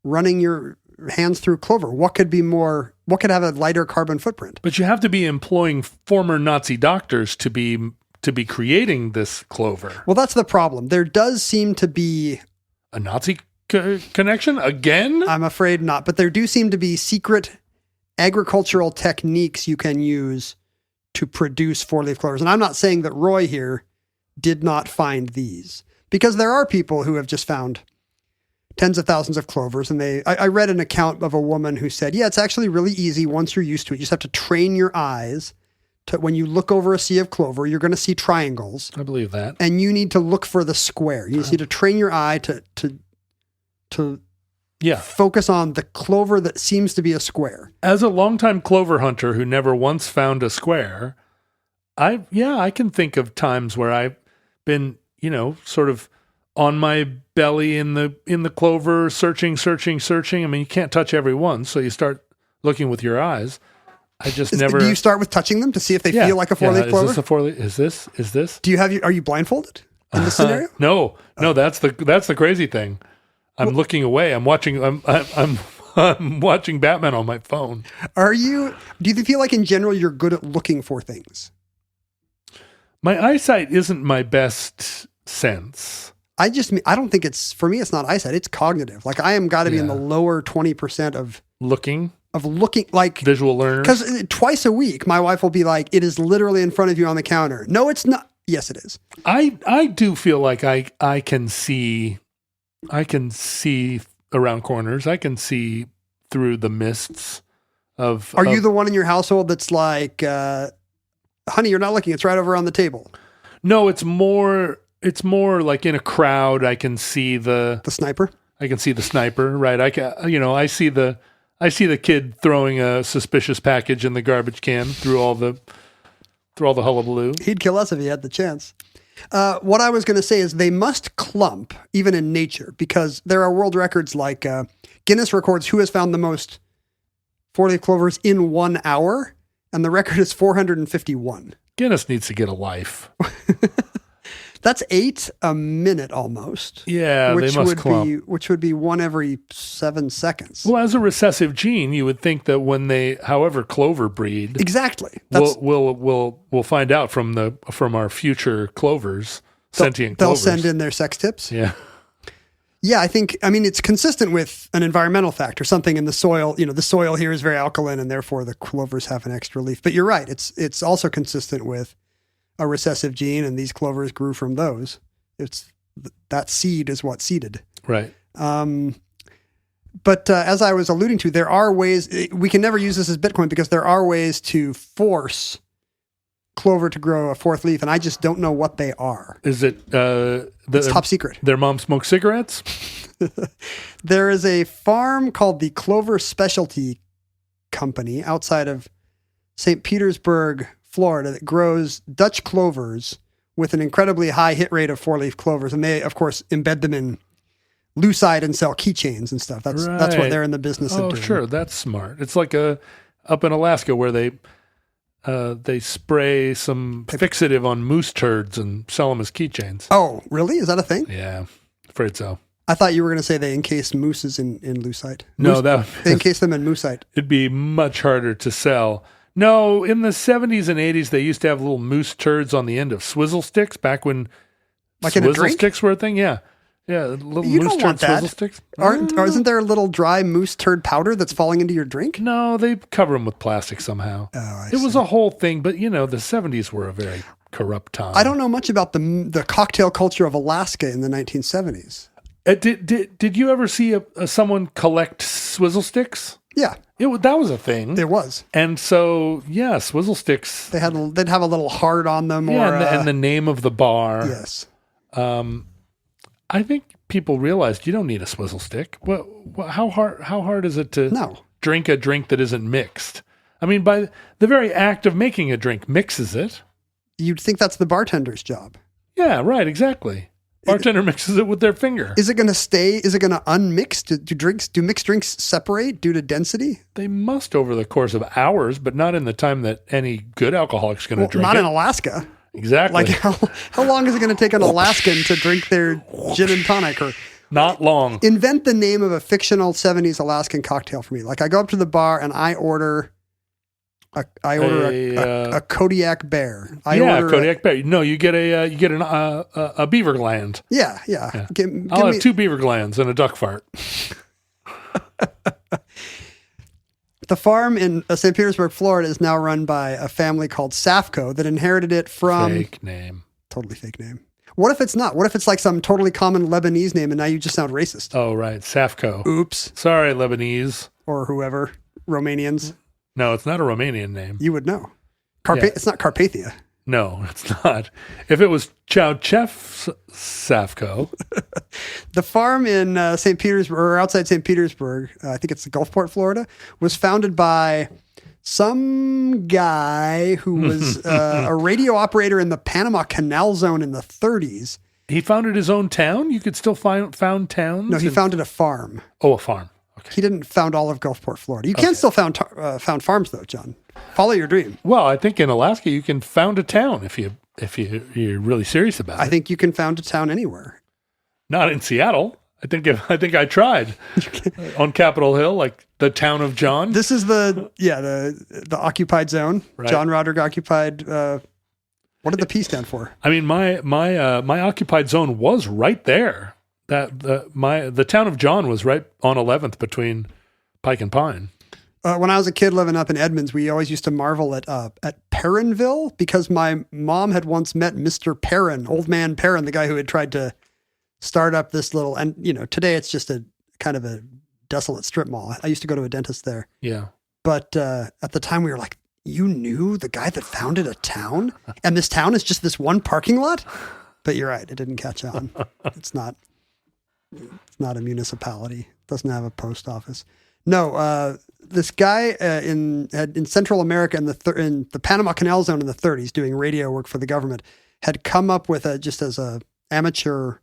running your hands through clover. What could have a lighter carbon footprint? But you have to be employing former Nazi doctors to be to be creating this clover. Well, that's the problem. There does seem to be A Nazi connection again? I'm afraid not, but there do seem to be secret agricultural techniques you can use to produce 4-leaf clovers. And I'm not saying that Roy here did not find these, because there are people who have just found tens of thousands of clovers. And I read an account of a woman who said, yeah, it's actually really easy once you're used to it. You just have to train your eyes to, when you look over a sea of clover, you're going to see triangles. I believe that. And you need to look for the square. You just need to train your eye to focus on the clover that seems to be a square. As a longtime clover hunter who never once found a square, I can think of times where I've been, sort of on my belly in the clover, searching. I mean, you can't touch every one, so you start looking with your eyes. I just never. Do you start with touching them to see if they feel like a 4-leaf clover? Is this a 4-leaf? Is this? Are you blindfolded in this scenario? No, that's the crazy thing. I'm looking away. I'm watching. I'm watching Batman on my phone. Do you feel like in general you're good at looking for things? My eyesight isn't my best sense. I don't think for me, it's not eyesight. It's cognitive. Like I am got to be in the lower 20% of looking, like visual learners. Because twice a week, my wife will be like, it is literally in front of you on the counter. No, it's not. Yes, it is. I do feel like I can see around corners. I can see through the mists of. Are you the one in your household that's like, honey, you're not looking. It's right over on the table. No, it's more like in a crowd. I can see the sniper. I can see the sniper. Right. I see the kid throwing a suspicious package in the garbage can through all the hullabaloo. He'd kill us if he had the chance. What I was going to say is they must clump even in nature, because there are world records like Guinness records who has found the most 4-leaf clovers in 1 hour, and the record is 451. Guinness needs to get a life. That's 8 a minute almost. Yeah, they must clump. Which would be 1 every 7 seconds. Well, as a recessive gene, you would think that when however clover breed, exactly, we'll find out from our future clovers, sentient clovers. They'll send in their sex tips. Yeah. Yeah, I mean, it's consistent with an environmental factor, something in the soil. The soil here is very alkaline, and therefore the clovers have an extra leaf. But you're right; it's also consistent with a recessive gene, and these clovers grew from those. That seed is what seeded. Right. But as I was alluding to, there are ways. We can never use this as Bitcoin because there are ways to force clover to grow a 4th leaf, and I just don't know what they are. Is it it's top secret? Their mom smokes cigarettes? There is a farm called the Clover Specialty Company outside of St. Petersburg, Florida, that grows Dutch clovers with an incredibly high hit rate of 4-leaf clovers. And they, of course, embed them in lucite and sell keychains and stuff. That's what they're in the business of doing. Oh, sure. That's smart. It's like up in Alaska where they spray some fixative on moose turds and sell them as keychains. Oh, really? Is that a thing? Yeah, afraid so. I thought you were going to say they encase mooses in lucite. No, they encase them in moosite. It'd be much harder to sell. No, in the 70s and 80s, they used to have little moose turds on the end of swizzle sticks back when swizzle sticks were a thing. Yeah. Yeah, little you moose turd swizzle sticks. Isn't there a little dry moose turd powder that's falling into your drink? No, they cover them with plastic somehow. Oh, it was a whole thing, but the 70s were a very corrupt time. I don't know much about the cocktail culture of Alaska in the 1970s. Did you ever see someone collect swizzle sticks? Yeah. That was a thing. There was. And so, yeah, swizzle sticks. They'd have a little heart on them. Yeah, and the name of the bar. Yes. I think people realized you don't need a swizzle stick. How hard is it to drink a drink that isn't mixed? I mean, by the very act of making a drink mixes it. You'd think that's the bartender's job. Yeah, right, exactly. Bartender mixes it with their finger. Is it going to stay? Is it going to unmix? Do mixed drinks separate due to density? They must over the course of hours, but not in the time that any good alcoholic's going to drink not it. in Alaska. Exactly. Like how long is it going to take an Alaskan to drink their gin and tonic? Or not long. Invent the name of a fictional 70s Alaskan cocktail for me. Like I go up to the bar and I order I order a Kodiak bear. Kodiak bear. No, you get a beaver gland. Yeah. I'll have 2 beaver glands and a duck fart. The farm in St. Petersburg, Florida is now run by a family called Safco that inherited it from... Fake name. Totally fake name. What if it's not? What if it's like some totally common Lebanese name and now you just sound racist? Oh, right. Safco. Oops. Sorry, Lebanese. Or whoever. Romanians. No, it's not a Romanian name. You would know. It's not Carpathia. No, it's not. If it was Ceausescu Safco. The farm in St. Petersburg, or outside St. Petersburg, I think it's Gulfport, Florida, was founded by some guy who was a radio operator in the Panama Canal Zone in the 30s. He founded his own town? You could still found towns? No, he founded a farm. Oh, a farm. Okay. He didn't found all of Gulfport, Florida. You can still found farms, though, John. Follow your dream. Well, I think in Alaska you can found a town if you're really serious about it. I think you can found a town anywhere. Not in Seattle. I think I tried on Capitol Hill, like the town of John. This is the occupied zone. Right. John Roderick occupied. What did the P stand for? I mean, my occupied zone was right there. The town of John was right on 11th between Pike and Pine. When I was a kid living up in Edmonds, we always used to marvel at Perrinville because my mom had once met Mr. Perrin, Old Man Perrin, the guy who had tried to start up this little, and today it's just a kind of a desolate strip mall. I used to go to a dentist there. Yeah. But at the time we were like, you knew the guy that founded a town? And this town is just this one parking lot? But you're right, it didn't catch on. It's not a municipality. It doesn't have a post office. No, this guy in Central America in the Panama Canal Zone in the 30s doing radio work for the government had come up with just as a amateur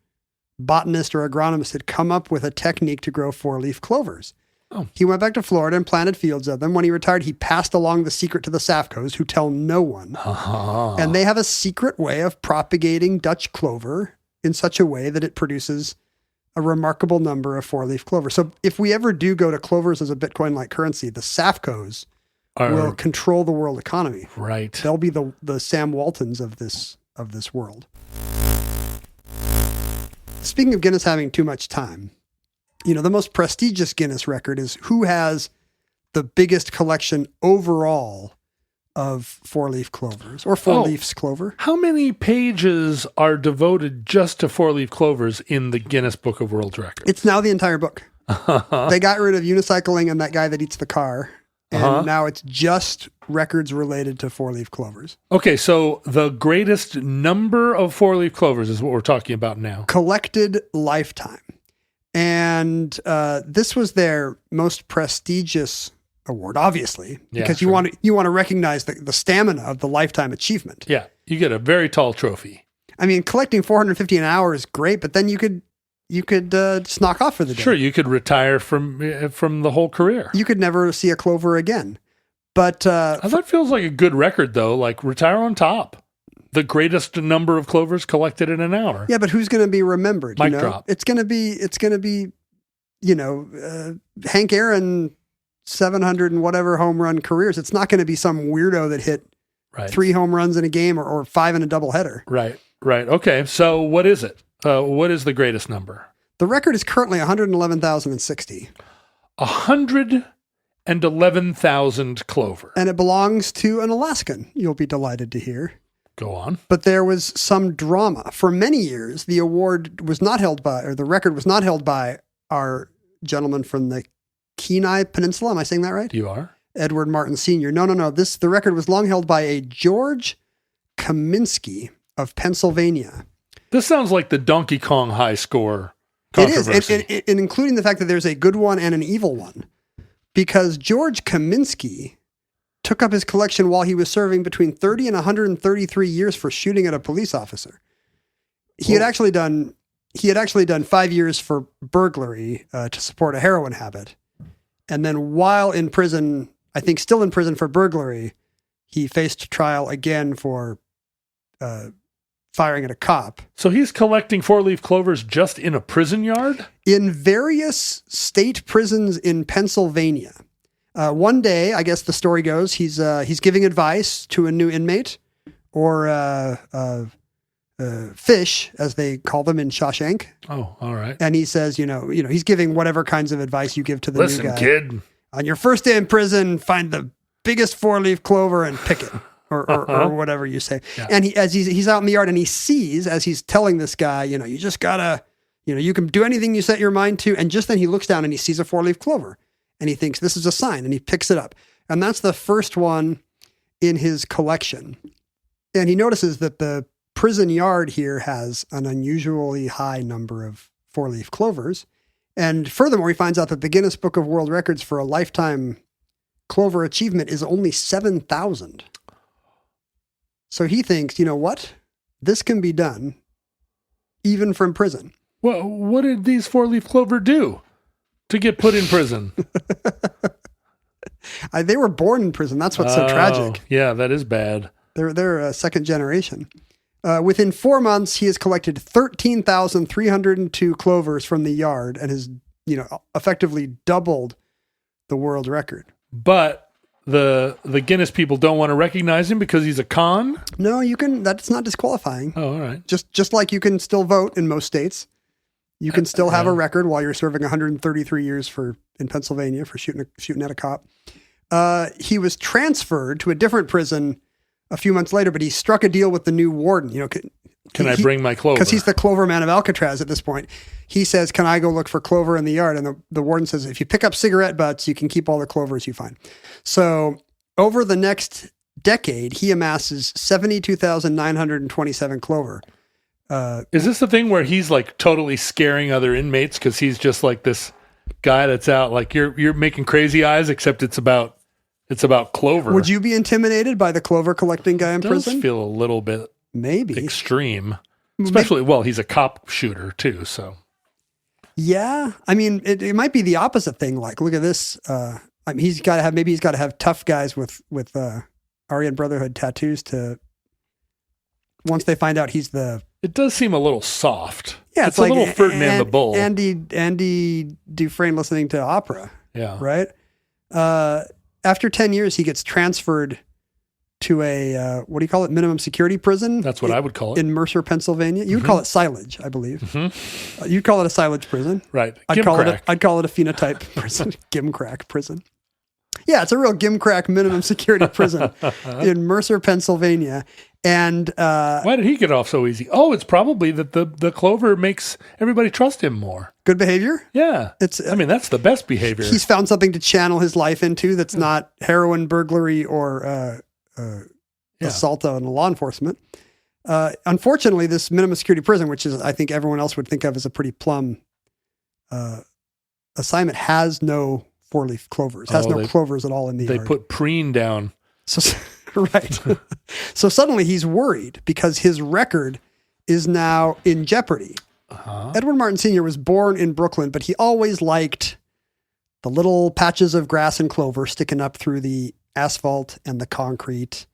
botanist or agronomist, had come up with a technique to grow 4-leaf clovers. Oh. He went back to Florida and planted fields of them. When he retired, he passed along the secret to the Safcos, who tell no one. Uh-huh. And they have a secret way of propagating Dutch clover in such a way that it produces a remarkable number of 4-leaf clover. So if we ever do go to clovers as a Bitcoin-like currency, the Safcos will control the world economy. Right. They'll be the Sam Waltons of this world. Speaking of Guinness having too much time, the most prestigious Guinness record is who has the biggest collection overall of 4-leaf clovers or 4-leaf clover. How many pages are devoted just to 4-leaf clovers in the Guinness Book of World Records? It's now the entire book. They got rid of unicycling and that guy that eats the car. And now it's just records related to 4-leaf clovers. Okay, so the greatest number of 4-leaf clovers is what we're talking about now. Collected lifetime. And this was their most prestigious award, obviously, because you want to recognize the stamina of the lifetime achievement. Yeah, you get a very tall trophy. I mean, collecting 450 an hour is great, but then you could just knock off for the day. Sure, you could retire from the whole career. You could never see a clover again. But that feels like a good record, though. Like retire on top. The greatest number of clovers collected in an hour. Yeah, but who's going to be remembered? Mic drop. It's going to be, Hank Aaron, 700 and whatever home run careers. It's not going to be some weirdo that hit 3 home runs in a game or 5 in a doubleheader. Right. Okay. So what is it? What is the greatest number? The record is currently 111,060. 111,000 clover. And it belongs to an Alaskan, you'll be delighted to hear. Go on. But there was some drama. For many years, the award was not held by, or the record was not held by our gentleman from the Kenai Peninsula. Am I saying that right? You are. Edward Martin Sr. No. The record was long held by a George Kaminsky of Pennsylvania. This sounds like the Donkey Kong high score controversy. It is, and including the fact that there's a good one and an evil one. Because George Kaminsky took up his collection while he was serving between 30 and 133 years for shooting at a police officer. He had actually done 5 years for burglary to support a heroin habit. And then while in prison, I think still in prison for burglary, he faced trial again for firing at a cop. So he's collecting 4-leaf clovers just in a prison yard? In various state prisons in Pennsylvania. One day, I guess the story goes, he's giving advice to a new inmate, or fish, as they call them in Shawshank. Oh, all right. And he says, he's giving whatever kinds of advice you give to the new guy. Listen, kid. On your first day in prison, find the biggest four-leaf clover and pick it, or whatever you say. Yeah. And he's out in the yard, and he sees, as he's telling this guy, you just gotta, you can do anything you set your mind to. And just then he looks down and he sees a four-leaf clover, and he thinks this is a sign, and he picks it up. And that's the first one in his collection. And he notices that the prison yard here has an unusually high number of four-leaf clovers. And furthermore, he finds out that the Guinness Book of World Records for a lifetime clover achievement is only 7,000. So he thinks, you know what? This can be done even from prison. Well, what did these four-leaf clover do to get put in prison? They were born in prison. That's what's so tragic. Yeah, that is bad. They're a second generation. Within 4 months, he has collected 13,302 clovers from the yard and has, effectively doubled the world record. But the Guinness people don't want to recognize him because he's a con? No, you can. That's not disqualifying. Oh, all right. Just like you can still vote in most states. You can still have a record while you're serving 133 years in Pennsylvania for shooting at a cop. He was transferred to a different prison a few months later, but he struck a deal with the new warden. Can I bring my clover? Because he's the clover man of Alcatraz at this point. He says, can I go look for clover in the yard? And the warden says, if you pick up cigarette butts, you can keep all the clovers you find. So over the next decade, he amasses 72,927 clover. Is this the thing where he's like totally scaring other inmates because he's just like this guy that's out like you're making crazy eyes, except it's about clover. Would you be intimidated by the clover collecting guy in prison? Does feel a little bit maybe extreme, especially he's a cop shooter too. So yeah, I mean it might be the opposite thing. Like look at this. He's got to have tough guys with Aryan Brotherhood tattoos to once they find out he's the. It does seem a little soft. Yeah, it's like a little Ferdinand the Bull. Andy Dufresne listening to opera. Yeah. Right? After 10 years, he gets transferred to a, what do you call it? Minimum security prison? That's what I would call it. In Mercer, Pennsylvania. You would call it silage, I believe. Mm-hmm. You'd call it a silage prison. Right. I'd call it a phenotype prison. Gimcrack prison. Yeah, it's a real gimcrack minimum security prison in Mercer, Pennsylvania. And why did he get off so easy? Oh, it's probably that the clover makes everybody trust him more. Good behavior? Yeah. that's the best behavior. He's found something to channel his life into that's not heroin, burglary, or assault on law enforcement. Unfortunately, this minimum security prison, which is I think everyone else would think of as a pretty plum assignment, has no four-leaf clovers. Has no clovers at all in the yard. They put preen down. So right. So suddenly he's worried because his record is now in jeopardy. Uh-huh. Edward Martin Sr. was born in Brooklyn, but he always liked the little patches of grass and clover sticking up through the asphalt and the concrete.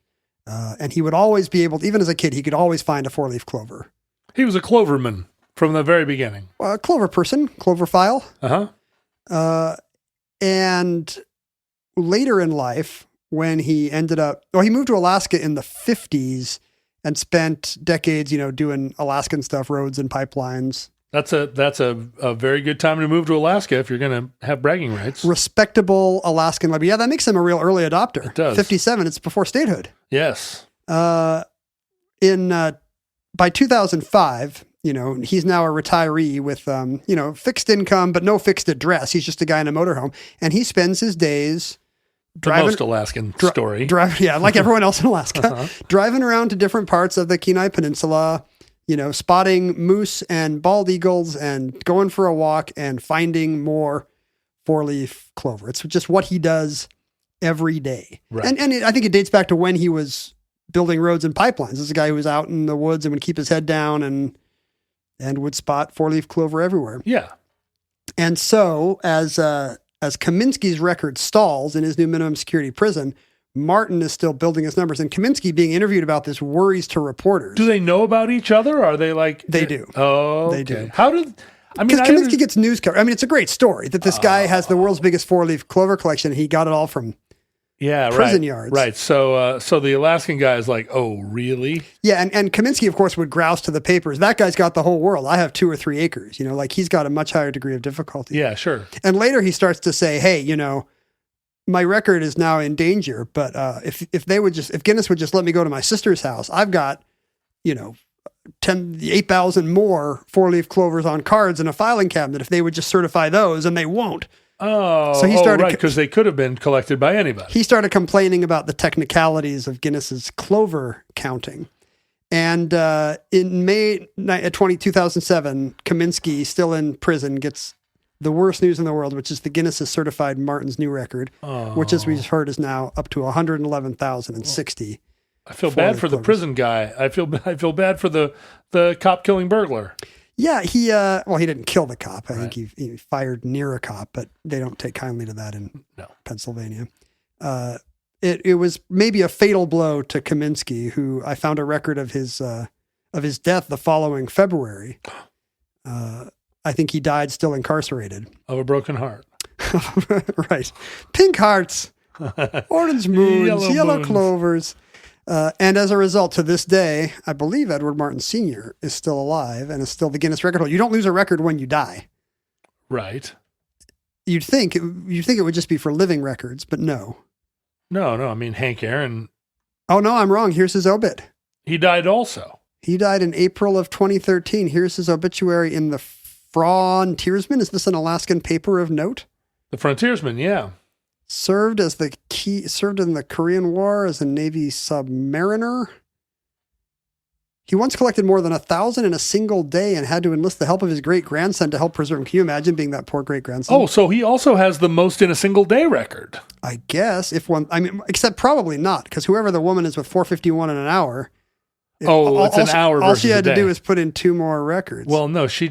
And he would always be able to, even as a kid, he could always find a four-leaf clover. He was a cloverman from the very beginning. Clover person, cloverphile. Uh-huh. And later in life, when he he moved to Alaska in the 50s and spent decades, doing Alaskan stuff, roads and pipelines. That's a very good time to move to Alaska if you're going to have bragging rights. Respectable Alaskan life. Yeah, that makes him a real early adopter. It does. 57, it's before statehood. Yes. By 2005, he's now a retiree with, fixed income, but no fixed address. He's just a guy in a motorhome. And he spends his days driving. The most Alaskan story. Like everyone else in Alaska. Driving around to different parts of the Kenai Peninsula, spotting moose and bald eagles and going for a walk and finding more four-leaf clover. It's just what he does every day. Right. And I think it dates back to when he was building roads and pipelines. This is a guy who was out in the woods and would keep his head down and would spot four-leaf clover everywhere. Yeah. And so as Kaminsky's record stalls in his new minimum security prison, Martin is still building his numbers. And Kaminsky, being interviewed about this, worries to reporters. Do they know about each other? Or are they like... They do. Oh, they okay. do. How did... I mean, Because Kaminsky gets news coverage. I mean, it's a great story that this guy has the world's biggest 4-leaf clover collection. He got it all from prison yards. Right. So the Alaskan guy is like, oh, really? Yeah, and Kaminsky, of course, would grouse to the papers. That guy's got the whole world. I have 2 or 3 acres. Like he's got a much higher degree of difficulty. Yeah, sure. And later he starts to say, hey, my record is now in danger, but if Guinness would just let me go to my sister's house, I've got, 8,000 more 4-leaf clovers on cards in a filing cabinet. If they would just certify those, and they won't. Oh, so he started right, because they could have been collected by anybody. He started complaining about the technicalities of Guinness's clover counting. And in May 2007, Kaminsky, still in prison, gets the worst news in the world, which is the Guinness has certified Martin's new record, which, as we've heard, is now up to 111,060. I feel bad for the prison guy. I feel bad for the cop killing burglar. Yeah, he didn't kill the cop. I think he fired near a cop, but they don't take kindly to that in Pennsylvania. It was maybe a fatal blow to Kaminsky, who I found a record of his death the following February. I think he died still incarcerated. Of a broken heart. Right. Pink hearts, orange moons, yellow clovers. And as a result, to this day, I believe Edward Martin Sr. is still alive and is still the Guinness record holder. You don't lose a record when you die. Right. You'd think it would just be for living records, but no. No. I mean, Hank Aaron. Oh, no, I'm wrong. Here's his obit. He died also. He died in April of 2013. Here's his obituary in the Frontiersman. Is this an Alaskan paper of note? The Frontiersman, yeah. Served in the Korean War as a Navy submariner. He once collected more than 1,000 in a single day and had to enlist the help of his great-grandson to help preserve him. Can you imagine being that poor great-grandson? Oh, so he also has the most in a single day record. I guess, except probably not, because whoever the woman is with 451 in an hour. It's an hour versus all she had a to day. do is put in 2 more records. Well, no, she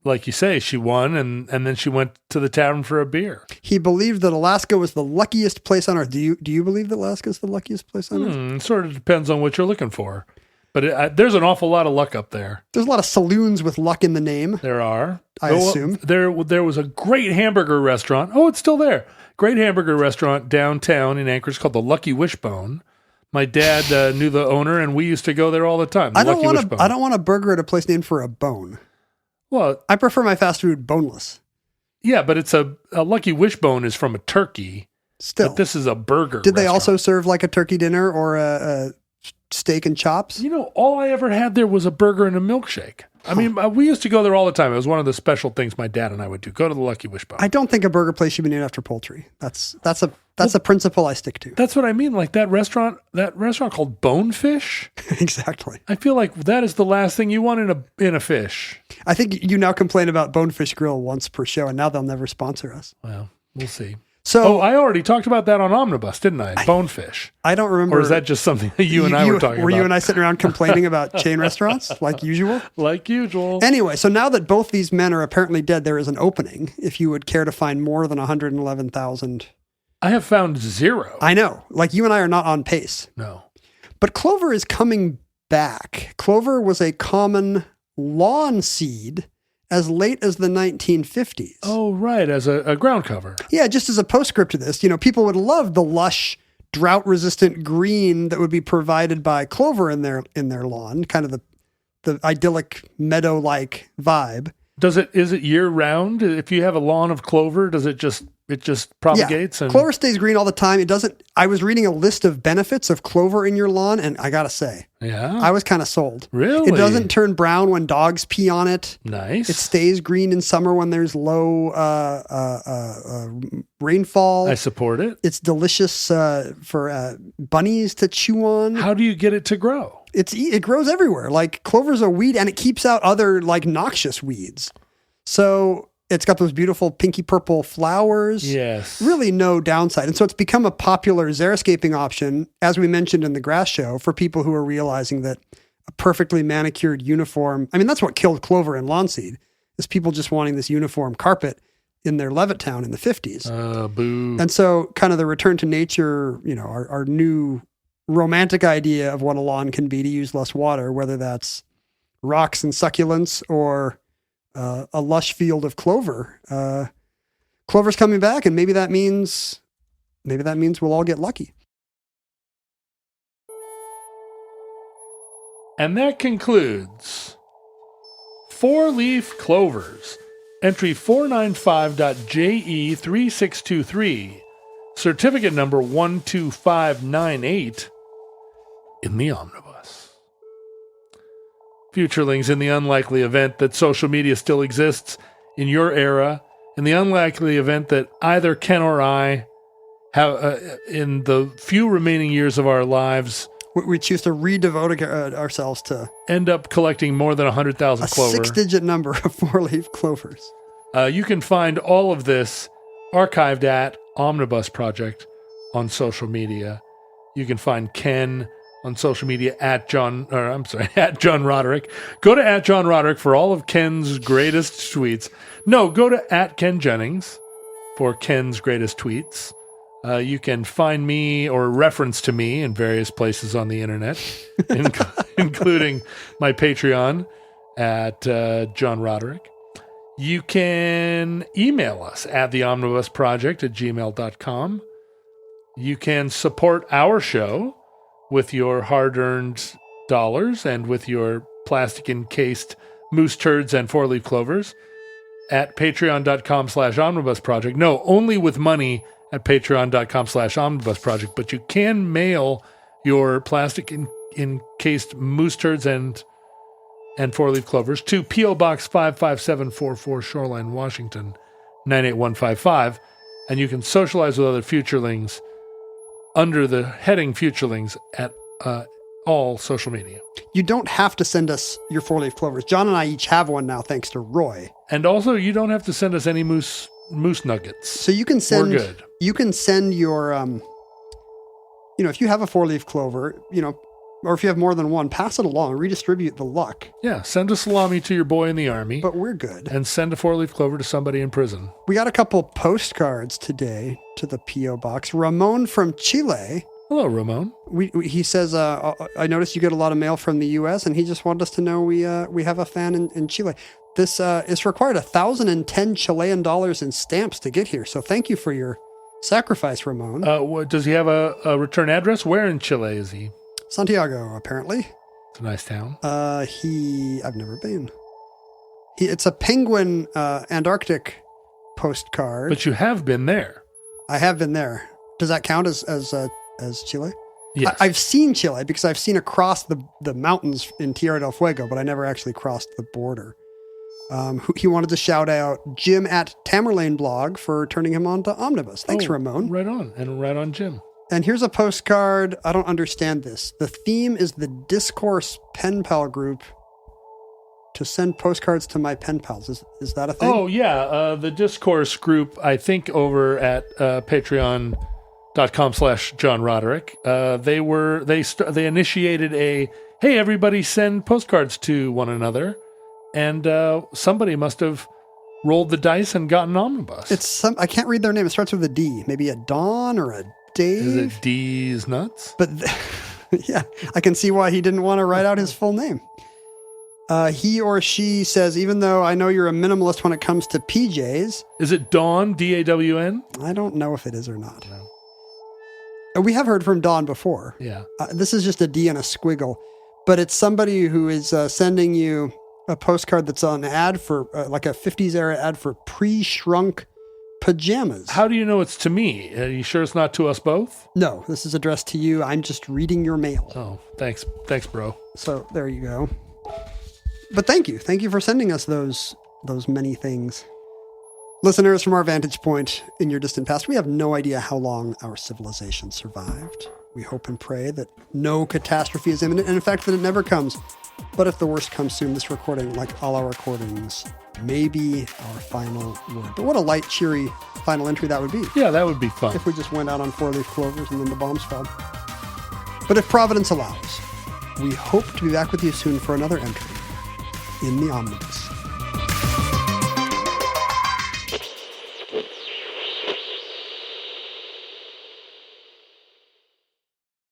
like you say, she won, and then she went to the tavern for a beer. He believed that Alaska was the luckiest place on Earth. Do you believe that Alaska is the luckiest place on Earth? It sort of depends on what you're looking for. But there's an awful lot of luck up there. There's a lot of saloons with luck in the name. There are. I assume. There was a great hamburger restaurant. Oh, it's still there. Great hamburger restaurant downtown in Anchorage called the Lucky Wishbone. My dad knew the owner, and we used to go there all the time. I don't want a burger at a place named for a bone. Well, I prefer my fast food boneless. Yeah, but it's a Lucky Wishbone is from a turkey. Still. But this is a burger Did they restaurant. also serve like a turkey dinner or a steak and chops? All I ever had there was a burger and a milkshake. I mean, we used to go there all the time. It was one of the special things my dad and I would do. Go to the Lucky Wishbone. I don't think a burger place should be named after poultry. That's a principle I stick to. That's what I mean. Like that restaurant called Bonefish. Exactly. I feel like that is the last thing you want in a fish. I think you now complain about Bonefish Grill once per show, and now they'll never sponsor us. Well, we'll see. So I already talked about that on Omnibus, didn't I? Bonefish. I don't remember. Or is that just something that you and I were talking about? Were you and I sitting around complaining about chain restaurants like usual? Like usual. Anyway, so now that both these men are apparently dead, there is an opening if you would care to find more than 111,000. I have found 0. I know. Like you and I are not on pace. No. But clover is coming back. Clover was a common lawn seed as late as the 1950s. Oh, right. As a ground cover. Yeah, just as a postscript to this, people would love the lush, drought-resistant green that would be provided by clover in their lawn, kind of the idyllic meadow-like vibe. Is it year-round? If you have a lawn of clover, does it just propagates? Yeah. Clover stays green all the time. It doesn't. I was reading a list of benefits of clover in your lawn, and I gotta say, I was kind of sold. Really? It doesn't turn brown when dogs pee on it. Nice. It stays green in summer when there's low rainfall. I support it. It's delicious for bunnies to chew on. How do you get it to grow? It grows everywhere. Like clover's a weed, and it keeps out other like noxious weeds. So it's got those beautiful pinky purple flowers. Yes. Really no downside. And so it's become a popular xeriscaping option, as we mentioned in the grass show, for people who are realizing that a perfectly manicured uniform, that's what killed clover and lawn seed, is people just wanting this uniform carpet in their Levittown in the 50s. Boo. And so kind of the return to nature, our new romantic idea of what a lawn can be to use less water, whether that's rocks and succulents or a lush field of clover. Clover's coming back, and maybe that means we'll all get lucky. And that concludes 4-leaf clovers, entry 495.JE3623, certificate number 12598 in the omnibus. Futurelings, in the unlikely event that social media still exists in your era, in the unlikely event that either Ken or I have, in the few remaining years of our lives, We choose to redevote ourselves to end up collecting more than 100,000 clover. A 6-digit number of 4-leaf clovers. You can find all of this archived at Omnibus Project on social media. You can find Ken on social media at John Roderick. Go to at John Roderick for all of Ken's greatest tweets. No, go to at Ken Jennings for Ken's greatest tweets. You can find me or reference to me in various places on the internet, including my Patreon at John Roderick. You can email us at theomnibusproject@gmail.com. You can support our show with your hard-earned dollars and with your plastic-encased moose turds and 4-leaf clovers at patreon.com/omnibusproject. No, only with money at patreon.com/omnibusproject, but you can mail your plastic encased moose turds and 4-leaf clovers to P.O. Box 55744, Shoreline, Washington, 98155, and you can socialize with other Futurelings under the heading Futurelings at all social media. You don't have to send us your 4-leaf clovers. John and I each have one now, thanks to Roy. And also, you don't have to send us any moose nuggets. So you can send. We're good. You can send your, if you have a 4-leaf clover, or if you have more than one, pass it along, redistribute the luck. Yeah, send a salami to your boy in the army. But we're good. And send a 4-leaf clover to somebody in prison. We got a couple postcards today to the P.O. Box. Ramon from Chile. Hello, Ramon. He says, I noticed you get a lot of mail from the U.S., and he just wanted us to know we have a fan in Chile. This is required 1,010 Chilean dollars in stamps to get here. So thank you for your sacrifice, Ramon. Does he have a return address? Where in Chile is he? Santiago, apparently. It's a nice town. I've never been. It's a penguin Antarctic postcard. But you have been there. I have been there. Does that count as Chile? Yes. I've seen Chile because I've seen across the mountains in Tierra del Fuego, but I never actually crossed the border. He wanted to shout out Jim at Tamerlane Blog for turning him on to Omnibus. Thanks, Ramon. Right on. And right on, Jim. And here's a postcard. I don't understand this. The theme is the Discourse Pen Pal group to send postcards to my pen pals. Is that a thing? Oh, yeah. The Discourse group, I think over at patreon.com/John Roderick, they initiated a, hey, everybody send postcards to one another. And somebody must have rolled the dice and gotten Omnibus. I can't read their name. It starts with a D. Maybe a Don or a Dave. Is it D's nuts? But yeah, I can see why he didn't want to write out his full name. He or she says, even though I know you're a minimalist when it comes to PJs. Is it Dawn, D-A-W-N? I don't know if it is or not. No. We have heard from Dawn before. Yeah. This is just a D and a squiggle. But it's somebody who is sending you a postcard that's an ad for, like a 50s era ad for pre-shrunk pajamas. How do you know it's to me? Are you sure it's not to us both? No, this is addressed to you. I'm just reading your mail. Oh, thanks. Thanks, bro. So there you go. But thank you. Thank you for sending us those many things. Listeners, from our vantage point in your distant past, we have no idea how long our civilization survived. We hope and pray that no catastrophe is imminent, and in fact that it never comes. But if the worst comes soon, this recording, like all our recordings, may be our final word. But what a light, cheery final entry that would be. Yeah, that would be fun. If we just went out on 4-leaf clovers and then the bombs fell. But if Providence allows, we hope to be back with you soon for another entry in the Omnibus.